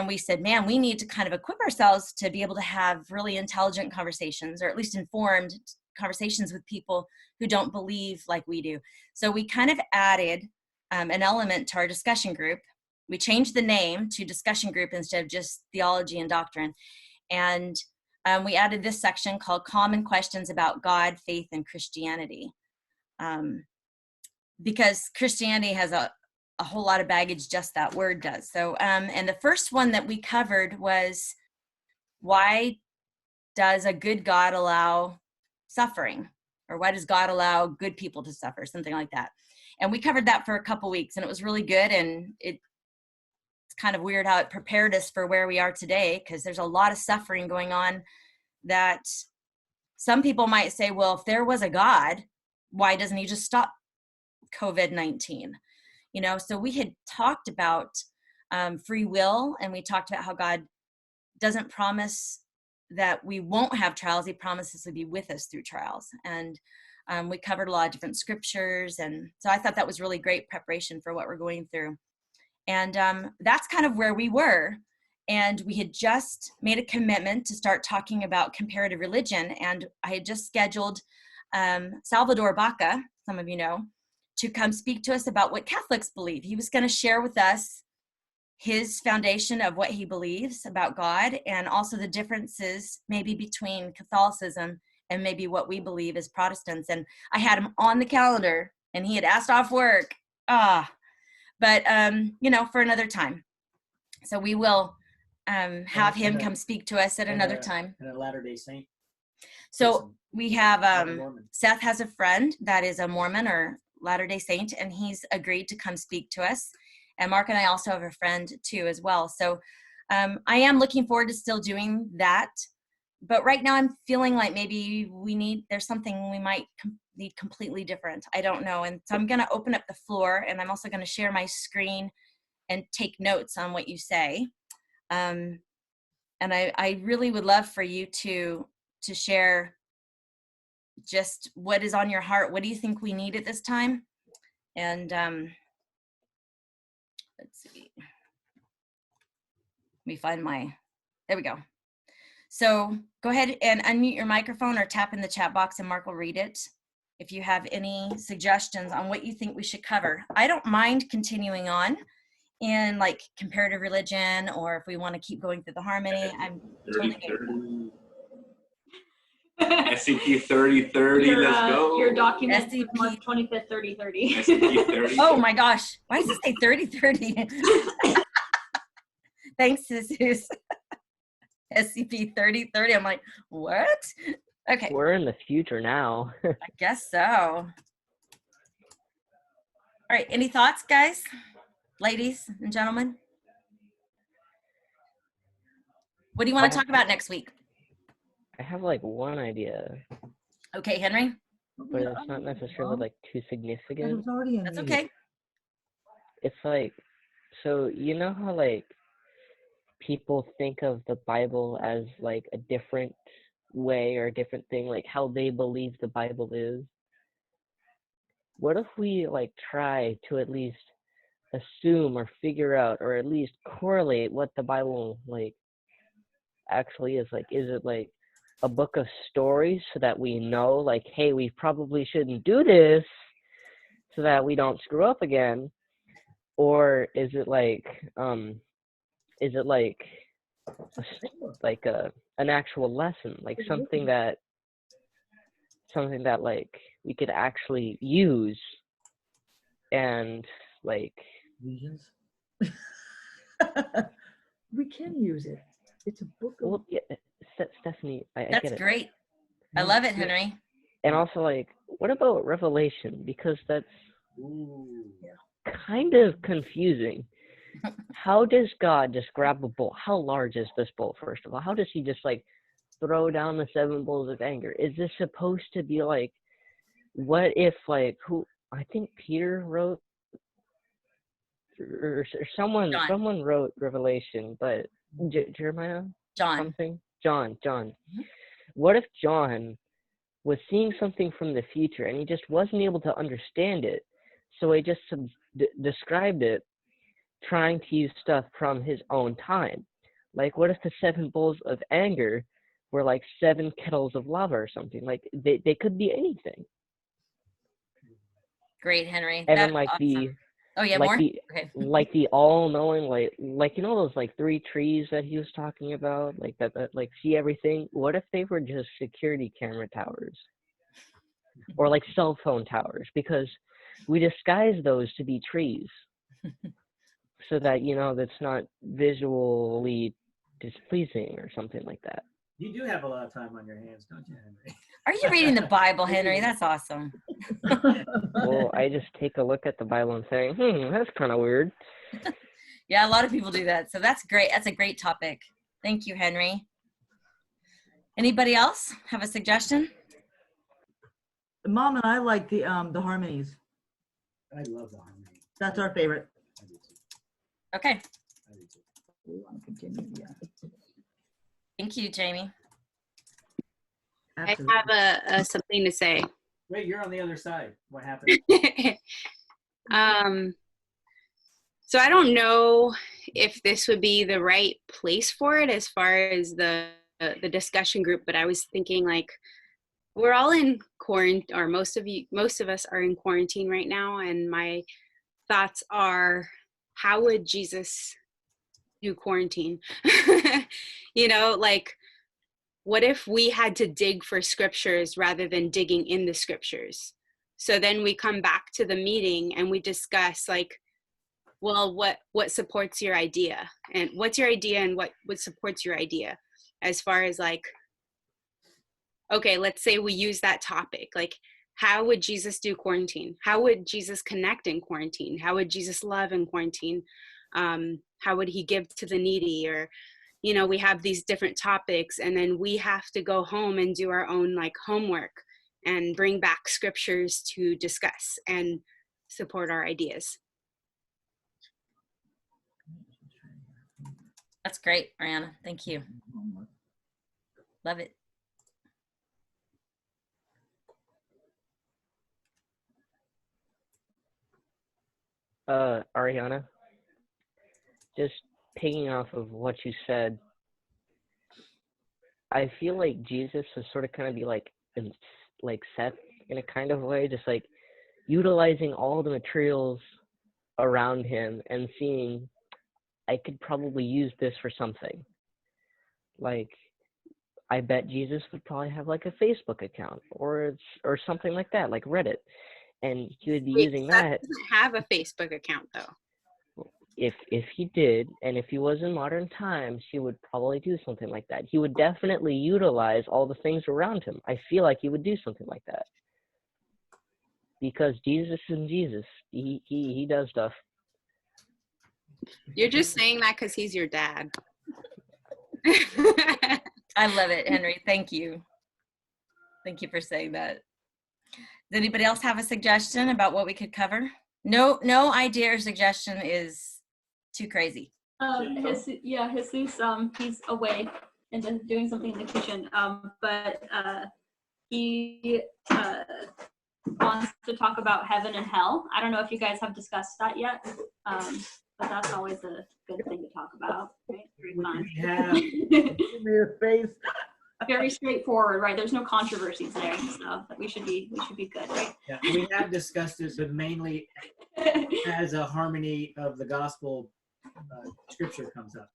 Speaker 1: we said, man, we need to kind of equip ourselves to be able to have really intelligent conversations, or at least informed conversations with people who don't believe like we do. So we kind of added an element to our discussion group. We changed the name to discussion group instead of just theology and doctrine. And we added this section called Common Questions About God, Faith, and Christianity. Because Christianity has a whole lot of baggage, just that word does. So, and the first one that we covered was, why does a good God allow suffering? Or why does God allow good people to suffer? Something like that. And we covered that for a couple weeks, and it was really good. And it's kind of weird how it prepared us for where we are today, because there's a lot of suffering going on that some people might say, well, if there was a God, why doesn't he just stop COVID-19? You know, so we had talked about free will, and we talked about how God doesn't promise that we won't have trials. He promises to be with us through trials. And we covered a lot of different scriptures. And so I thought that was really great preparation for what we're going through. And that's kind of where we were. And we had just made a commitment to start talking about comparative religion. And I had just scheduled Salvador Baca, some of you know, to come speak to us about what Catholics believe. He was going to share with us his foundation of what he believes about God, and also the differences maybe between Catholicism and maybe what we believe as Protestants. And I had him on the calendar, and he had asked off work. But you know, for another time. So we will have him come speak to us at another time.
Speaker 6: And a Latter-day Saint.
Speaker 1: So we have Seth has a friend that is a Mormon or Latter-day Saint, and he's agreed to come speak to us. And Mark and I also have a friend too as well. So I am looking forward to still doing that. But right now I'm feeling like maybe there's something we might need completely different. I don't know. And so I'm going to open up the floor, and I'm also going to share my screen and take notes on what you say. And I really would love for you to share just what is on your heart. What do you think we need at this time? And let's see. Let me find there we go. So go ahead and unmute your microphone or tap in the chat box, and Mark will read it if you have any suggestions on what you think we should cover. I don't mind continuing on in like comparative religion, or if we want to keep going through the harmony. I'm totally game.
Speaker 4: SCP 3030, let's go.
Speaker 8: Your document
Speaker 1: SCP
Speaker 8: March 25th, 3030.
Speaker 4: SCP 30.
Speaker 1: Oh my gosh, why does it say 3030? Thanks, Jesus. SCP 3030. I'm like, what? Okay.
Speaker 11: We're in the future now.
Speaker 1: I guess so. All right, any thoughts, guys? Ladies and gentlemen? What do you want to talk about next week?
Speaker 11: I have like one idea.
Speaker 1: Okay, Henry?
Speaker 11: But it's not necessarily like too significant.
Speaker 3: It was already in
Speaker 1: That's
Speaker 3: me.
Speaker 1: okay.
Speaker 11: It's like, So you know how like people think of the Bible as like a different way or a different thing, like how they believe the Bible is? What if we like try to at least assume or figure out or at least correlate what the Bible like actually is? Like, is it like a book of stories so that we know like, hey, we probably shouldn't do this so that we don't screw up again? Or is it like an actual lesson, like something that like we could actually use and like
Speaker 2: Visions. We can use it. It's a book of.
Speaker 11: Well, yeah, Stephanie, I
Speaker 1: That's
Speaker 11: get it.
Speaker 1: great. I love it, Henry.
Speaker 11: And also, like, what about Revelation? Because that's kind of confusing. How does God just grab a bowl? How large is this bowl, first of all? How does he just, like, throw down the 7 bowls of anger? Is this supposed to be, like, what if, like, I think Peter wrote, or someone wrote Revelation, but Jeremiah?
Speaker 1: John.
Speaker 11: Something? John. Mm-hmm. What if John was seeing something from the future and he just wasn't able to understand it, so he just described it trying to use stuff from his own time? Like, what if the 7 bowls of anger were like 7 kettles of lava or something? Like, they could be anything.
Speaker 1: Great, Henry.
Speaker 11: And
Speaker 1: that's
Speaker 11: then like
Speaker 1: awesome. Oh yeah,
Speaker 11: like
Speaker 1: more?
Speaker 11: okay. Like the all-knowing, like you know those like 3 trees that he was talking about, like that like see everything. What if they were just security camera towers, or like cell phone towers? Because we disguise those to be trees, so that that's not visually displeasing or something like that.
Speaker 6: You do have a lot of time on your hands, don't you, Henry?
Speaker 1: Are you reading the Bible, Henry? That's awesome.
Speaker 11: Well, I just take a look at the Bible and say, that's kind of weird.
Speaker 1: Yeah, a lot of people do that. So that's great. That's a great topic. Thank you, Henry. Anybody else have a suggestion?
Speaker 3: Mom and I like the harmonies.
Speaker 6: I love the harmony.
Speaker 3: That's our favorite.
Speaker 1: Okay.
Speaker 2: We want to continue. Yeah.
Speaker 1: Thank you, Jamie.
Speaker 14: Absolutely. I have a something to say.
Speaker 6: Wait, you're on the other side. What happened?
Speaker 14: So I don't know if this would be the right place for it as far as the discussion group, but I was thinking like we're all in quarantine, or most of us are in quarantine right now, and my thoughts are, how would Jesus do quarantine? Like, what if we had to dig for scriptures rather than digging in the scriptures? So then we come back to the meeting and we discuss like, well, what supports your idea, and what's your idea, and what supports your idea, as far as like, okay, let's say we use that topic, like, how would Jesus do quarantine? How would Jesus connect in quarantine? How would Jesus love in quarantine? How would he give to the needy? Or, we have these different topics, and then we have to go home and do our own like homework and bring back scriptures to discuss and support our ideas.
Speaker 1: That's great, Ariana. Thank you. Love it.
Speaker 11: Ariana, just picking off of what you said, I feel like Jesus was sort of kind of be like Seth in a kind of way, just like utilizing all the materials around him and seeing, I could probably use this for something. Like, I bet Jesus would probably have like a Facebook account or something like that, like Reddit, and he would be using that.
Speaker 14: He doesn't have a Facebook account though.
Speaker 11: If he did, and if he was in modern times, he would probably do something like that. He would definitely utilize all the things around him. I feel like he would do something like that. Because Jesus is Jesus. He does stuff.
Speaker 14: You're just saying that because he's your dad.
Speaker 1: I love it, Henry. Thank you. Thank you for saying that. Does anybody else have a suggestion about what we could cover? No idea or suggestion is too crazy.
Speaker 8: Jesus, he's away and then doing something in the kitchen. But he wants to talk about heaven and hell. I don't know if you guys have discussed that yet, but that's always a good thing to talk about. Right?
Speaker 6: We have
Speaker 3: made a face.
Speaker 8: Very straightforward, right? There's no controversies there, so we should be good, right?
Speaker 6: Yeah, we have discussed it, but mainly as a harmony of the gospel scripture comes up.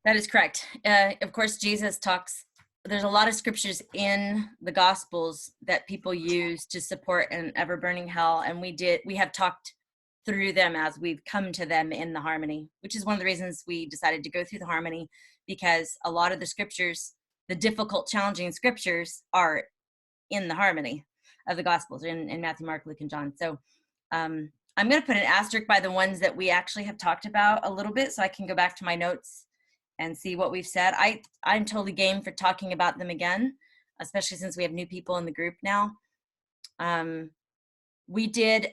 Speaker 1: That is correct. Of course, Jesus talks. There's a lot of scriptures in the Gospels that people use to support an ever-burning hell, and we have talked through them as we've come to them in the harmony, which is one of the reasons we decided to go through the harmony, because a lot of the scriptures, the difficult, challenging scriptures, are in the harmony of the Gospels, in Matthew, Mark, Luke, and John. So I'm going to put an asterisk by the ones that we actually have talked about a little bit, so I can go back to my notes and see what we've said. I'm totally game for talking about them again, especially since we have new people in the group now. We did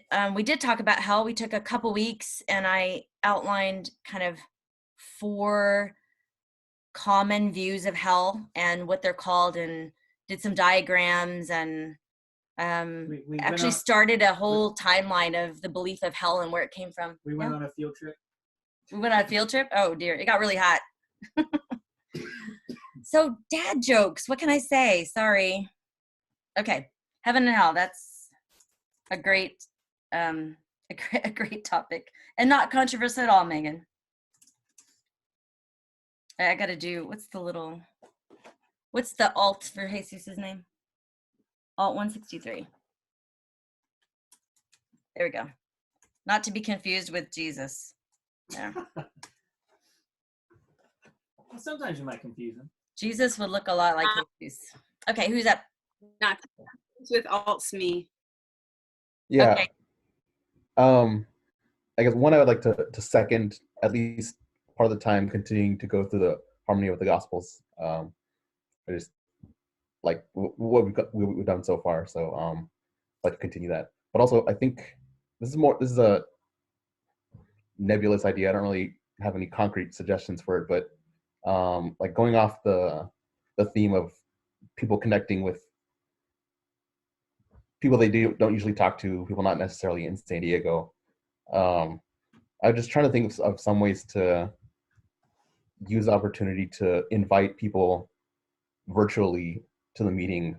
Speaker 1: talk about hell. We took a couple weeks and I outlined kind of 4 common views of hell and what they're called, and did some diagrams, and
Speaker 6: we
Speaker 1: actually started a whole timeline of the belief of hell and where it came from.
Speaker 6: We went on a field trip.
Speaker 1: We went on a field trip? Oh dear, it got really hot. So dad jokes, what can I say? Sorry. Okay, heaven and hell, that's a great topic, and not controversial at all, Megan. I gotta do, what's the alt for Jesus's name? Alt 163. There we go. Not to be confused with Jesus. Yeah.
Speaker 6: Well, sometimes you might confuse them.
Speaker 1: Jesus would look a lot like Jesus. Okay, who's up?
Speaker 14: Not with alts me.
Speaker 9: Yeah.
Speaker 1: Okay.
Speaker 9: I guess one I would like to second, at least part of the time, continuing to go through the harmony with the Gospels. I just like what we've done so far, so I'd like to continue that. But also, I think this is a nebulous idea. I don't really have any concrete suggestions for it, but like going off the theme of people connecting with people they don't usually talk to, people not necessarily in San Diego. I'm just trying to think of some ways to use the opportunity to invite people virtually to the meeting,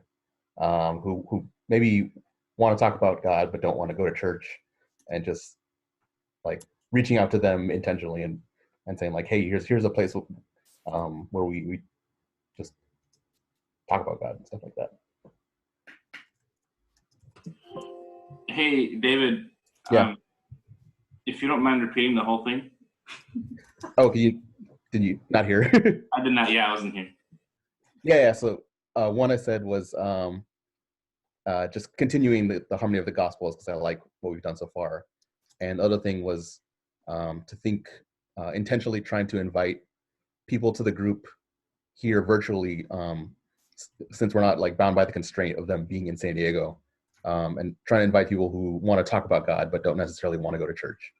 Speaker 9: who maybe want to talk about God but don't want to go to church, and just like reaching out to them intentionally and saying like, hey, here's a place where we just talk about God and stuff like that.
Speaker 4: Hey, David.
Speaker 9: Yeah.
Speaker 4: If you don't mind repeating the whole thing.
Speaker 9: Oh, did you not hear?
Speaker 4: I did not. Yeah, I wasn't here.
Speaker 9: Yeah. So one I said was just continuing the harmony of the Gospels, because I like what we've done so far. And the other thing was to think intentionally trying to invite people to the group here virtually, since we're not like bound by the constraint of them being in San Diego, and trying to invite people who want to talk about God but don't necessarily want to go to church.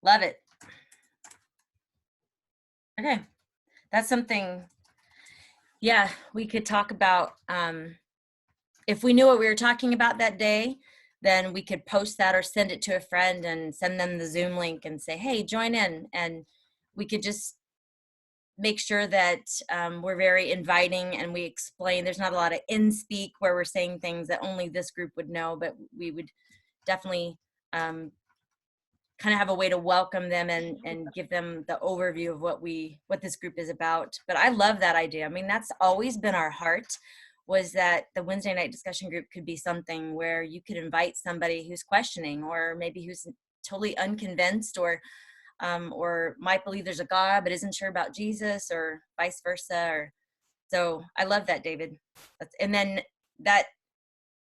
Speaker 1: Love it. Okay, that's something, yeah, we could talk about. If we knew what we were talking about that day, then we could post that or send it to a friend and send them the Zoom link and say, hey, join in. And we could just make sure that we're very inviting and we explain. There's not a lot of in-speak where we're saying things that only this group would know, but we would definitely kind of have a way to welcome them and give them the overview of what this group is about. But I love that idea. I mean, that's always been our heart, was that the Wednesday night discussion group could be something where you could invite somebody who's questioning, or maybe who's totally unconvinced, or might believe there's a God but isn't sure about Jesus, or vice versa. So I love that, David. And then that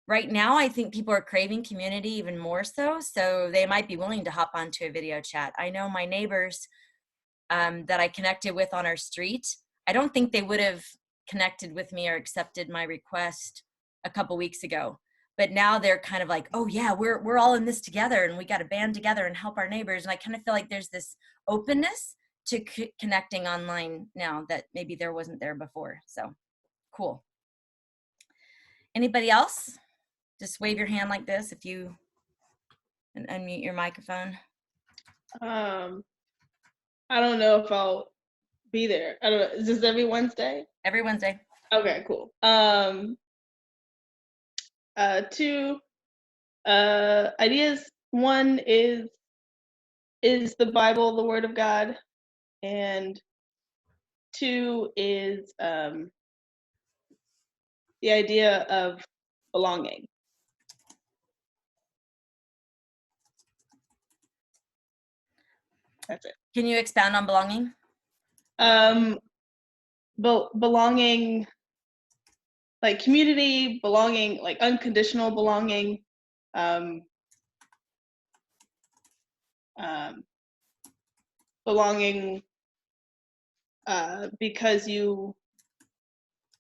Speaker 1: right now, I think people are craving community even more so they might be willing to hop onto a video chat. I know my neighbors that I connected with on our street, I don't think they would have connected with me or accepted my request a couple weeks ago. but now they're kind of like, oh yeah, we're all in this together, and we got to band together and help our neighbors. And I kind of feel like there's this openness to connecting online now that maybe there wasn't there before. So cool. Anybody else? Just wave your hand like this if you, and unmute your microphone.
Speaker 12: I don't know if I'll be there. I don't know. Is this every Wednesday?
Speaker 1: Every Wednesday.
Speaker 12: Okay, cool. Two ideas. One is the Bible the Word of God? And two is the idea of belonging. That's it.
Speaker 1: Can you expound on belonging?
Speaker 12: Belonging, like community, belonging, like unconditional belonging, belonging because you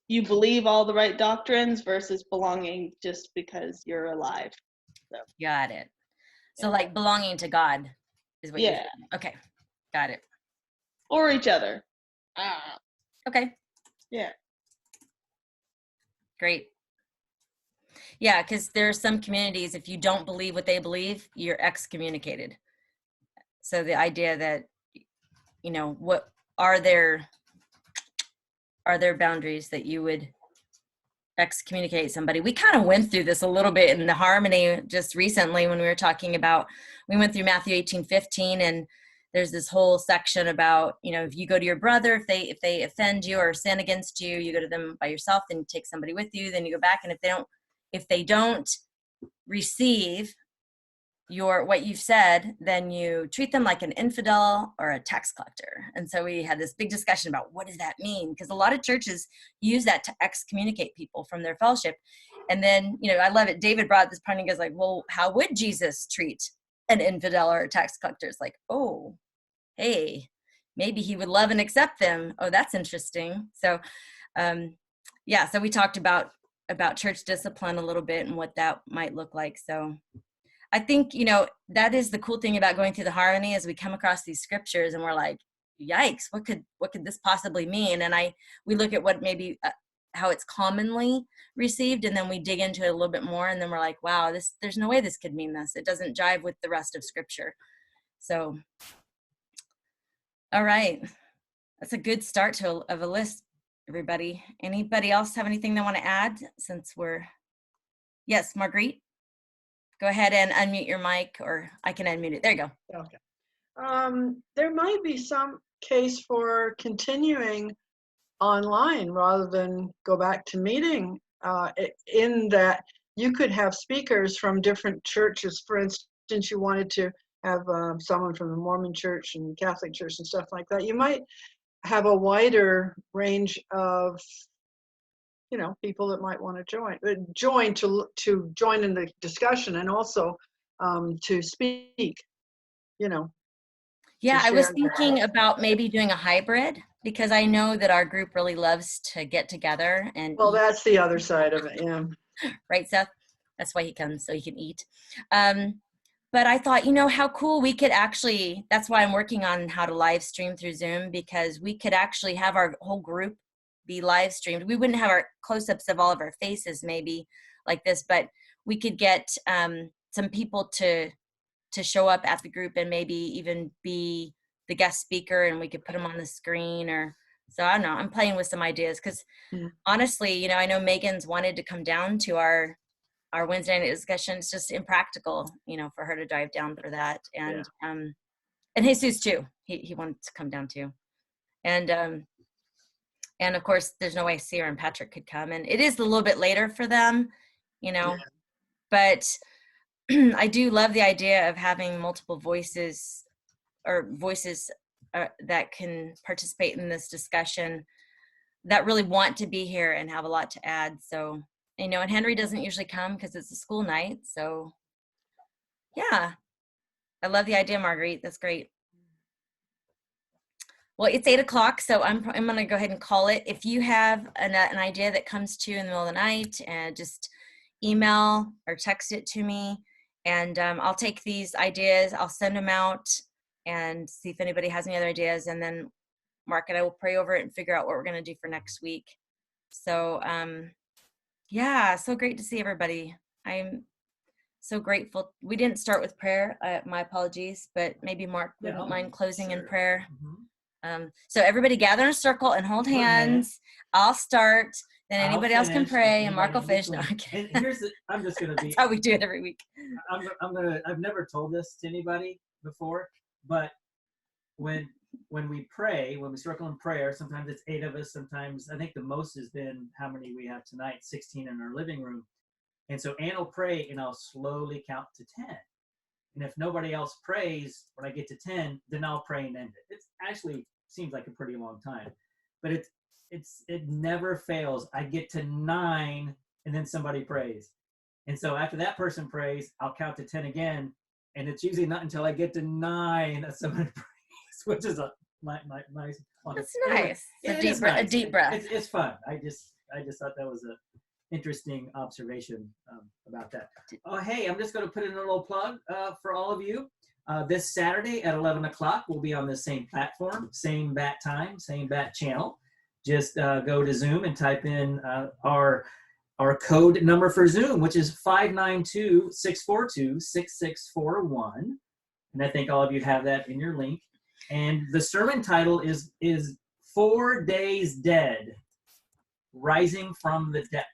Speaker 12: believe all the right doctrines versus belonging just because you're alive. So.
Speaker 1: Got it. So like belonging to God is what you're saying. Okay, got it.
Speaker 12: Or each other.
Speaker 1: Okay.
Speaker 12: Yeah.
Speaker 1: Great. Yeah, because there are some communities, if you don't believe what they believe, you're excommunicated. So the idea that, you know, what are there boundaries that you would excommunicate somebody? We kind of went through this a little bit in the Harmony just recently when we were talking about, we went through Matthew 18:15, and there's this whole section about, you know, if you go to your brother, if they offend you or sin against you, you go to them by yourself, then you take somebody with you, then you go back, and if they don't receive what you've said, then you treat them like an infidel or a tax collector. And so we had this big discussion about what does that mean? Because a lot of churches use that to excommunicate people from their fellowship. And then, you know, I love it. David brought this point and goes like, well, how would Jesus treat an infidel or a tax collector? It's like, oh, hey, maybe he would love and accept them. Oh, that's interesting. So, yeah, so we talked about church discipline a little bit and what that might look like. So I think, you know, that is the cool thing about going through the Harmony, is we come across these scriptures and we're like, yikes, what could this possibly mean? And we look at what maybe how it's commonly received, and then we dig into it a little bit more, and then we're like, wow, there's no way this could mean this. It doesn't jive with the rest of scripture. So, all right, that's a good start of a list, everybody. Anybody else have anything they want to add since yes, Marguerite? Go ahead and unmute your mic, or I can unmute it. There you go.
Speaker 7: Okay. There might be some case for continuing online rather than go back to meeting, in that you could have speakers from different churches. For instance, you wanted to have someone from the Mormon church and Catholic church and stuff like that. You might have a wider range of, you know, people that might want to join to join in the discussion, and also to speak, you know.
Speaker 1: Yeah, I was thinking about maybe doing a hybrid, because I know that our group really loves to get together and
Speaker 7: well, that's the other side of it. Yeah.
Speaker 1: Right, Seth? That's why he comes, so he can eat. But I thought, you know, how cool we could actually, that's why I'm working on how to live stream through Zoom, because we could actually have our whole group be live streamed. We wouldn't have our close-ups of all of our faces maybe like this, but we could get some people to show up at the group and maybe even be the guest speaker, and we could put them on the screen. Or so I don't know, I'm playing with some ideas, because honestly, you know, I know Megan's wanted to come down to our Wednesday night discussion. It's just impractical, you know, for her to drive down for that. And and Jesus too, he wanted to come down too. And of course, there's no way Sarah and Patrick could come. And it is a little bit later for them, you know, but I do love the idea of having multiple voices that can participate in this discussion, that really want to be here and have a lot to add. So, you know, and Henry doesn't usually come because it's a school night. So yeah, I love the idea, Marguerite. That's great. Well, it's 8 o'clock, so I'm going to go ahead and call it. If you have an idea that comes to you in the middle of the night, and just, email or text it to me, and I'll take these ideas, I'll send them out and see if anybody has any other ideas, and then Mark and I will pray over it and figure out what we're going to do for next week. So yeah, so great to see everybody. I'm so grateful. We didn't start with prayer. My apologies, but maybe Mark wouldn't mind closing in prayer. So everybody gather in a circle and hold hands. I'll start, then anybody else can pray, and Mark will finish. No,
Speaker 6: and I'm just gonna be.
Speaker 1: That's how we do it every week.
Speaker 6: I've never told this to anybody before, but when we pray, when we circle in prayer, sometimes it's 8 of us. Sometimes I think the most has been how many we have tonight, 16 in our living room. And so Ann will pray, and I'll slowly count to 10. And if nobody else prays when I get to 10, then I'll pray and end it. It actually seems like a pretty long time, but it never fails. I get to 9, and then somebody prays. And so after that person prays, I'll count to 10 again, and it's usually not until I get to 9 that somebody prays, which is nice.
Speaker 1: That's nice. A deep breath.
Speaker 6: It's fun. I just thought that was a interesting observation about that. Oh, hey, I'm just going to put in a little plug for all of you. This Saturday at 11 o'clock, we'll be on the same platform, same bat time, same bat channel. Just go to Zoom and type in our code number for Zoom, which is 592-642-6641. And I think all of you have that in your link. And the sermon title is 4 Days Dead, Rising from the Depths.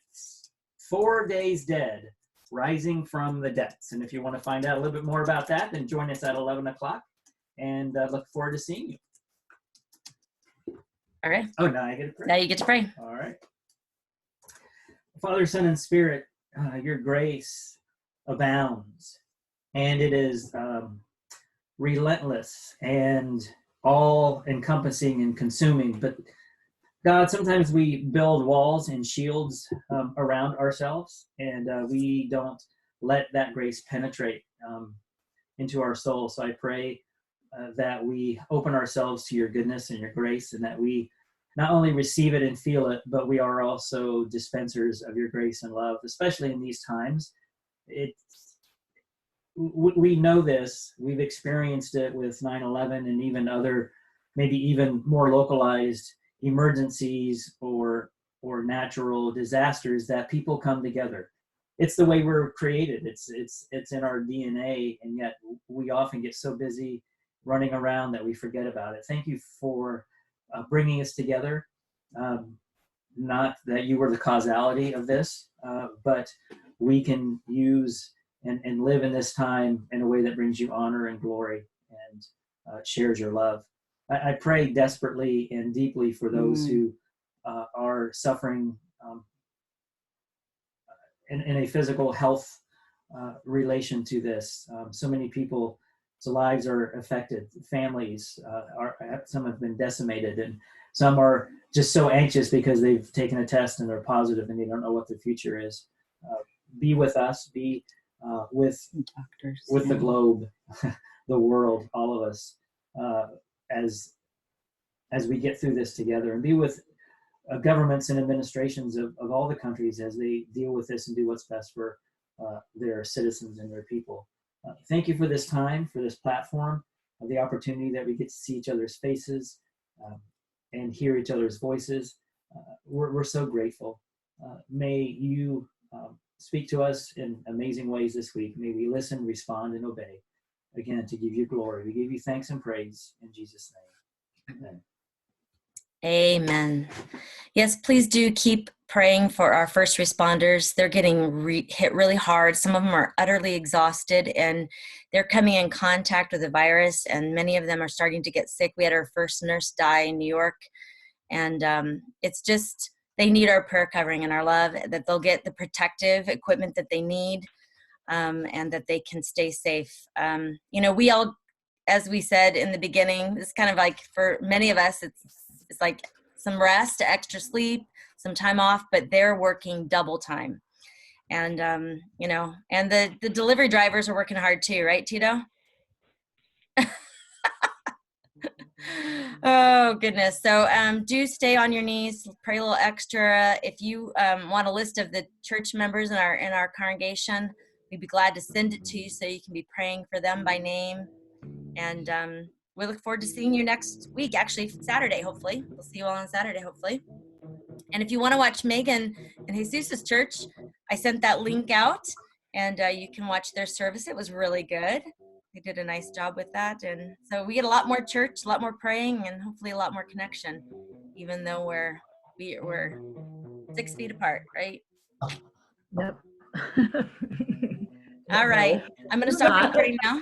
Speaker 6: 4 Days Dead, Rising from the Depths. And if you want to find out a little bit more about that, then join us at 11 o'clock. And look forward to seeing you.
Speaker 1: All right.
Speaker 6: Oh, now I get to pray.
Speaker 1: Now you get to pray.
Speaker 6: All right. Father, Son, and Spirit, your grace abounds, and it is relentless and all-encompassing and consuming. But God, sometimes we build walls and shields around ourselves, and we don't let that grace penetrate into our soul. So I pray that we open ourselves to your goodness and your grace, and that we not only receive it and feel it, but we are also dispensers of your grace and love, especially in these times. We know this. We've experienced it with 9/11 and even other, maybe even more localized emergencies or natural disasters, that people come together. It's the way we're created. It's in our DNA, and yet we often get so busy running around that we forget about it. Thank you for bringing us together. Not that you were the causality of this, but we can use and live in this time in a way that brings you honor and glory and shares your love. I pray desperately and deeply for those who are suffering in a physical health relation to this. So many people's lives are affected. Families some have been decimated, and some are just so anxious because they've taken a test and they're positive and they don't know what the future is. Be with us. Be with the globe, the world, all of us, as we get through this together, and be with governments and administrations of all the countries as they deal with this and do what's best for their citizens and their people. Thank you for this time, for this platform, the opportunity that we get to see each other's faces and hear each other's voices. We're so grateful. May you speak to us in amazing ways this week. May we listen, respond, and obey. Again, to give you glory. We give you thanks and praise in Jesus' name. Amen.
Speaker 1: Amen. Yes, please do keep praying for our first responders. They're getting hit really hard. Some of them are utterly exhausted, and they're coming in contact with the virus, and many of them are starting to get sick. We had our first nurse die in New York, and it's just, they need our prayer covering and our love, that they'll get the protective equipment that they need, and that they can stay safe. We all, as we said in the beginning, it's kind of like, for many of us, it's like some rest, extra sleep, some time off, but they're working double time. And, and the delivery drivers are working hard too, right, Tito? Oh goodness. So do stay on your knees, pray a little extra. If you want a list of the church members in our congregation, we'd be glad to send it to you so you can be praying for them by name. And we look forward to seeing you next week, actually Saturday, hopefully. We'll see you all on Saturday, hopefully. And if you want to watch Megan and Jesus' church, I sent that link out, and you can watch their service. It was really good. They did a nice job with that. And so we get a lot more church, a lot more praying, and hopefully a lot more connection, even though we're 6 feet apart, right?
Speaker 2: Yep.
Speaker 1: All right. I'm going to stop recording now.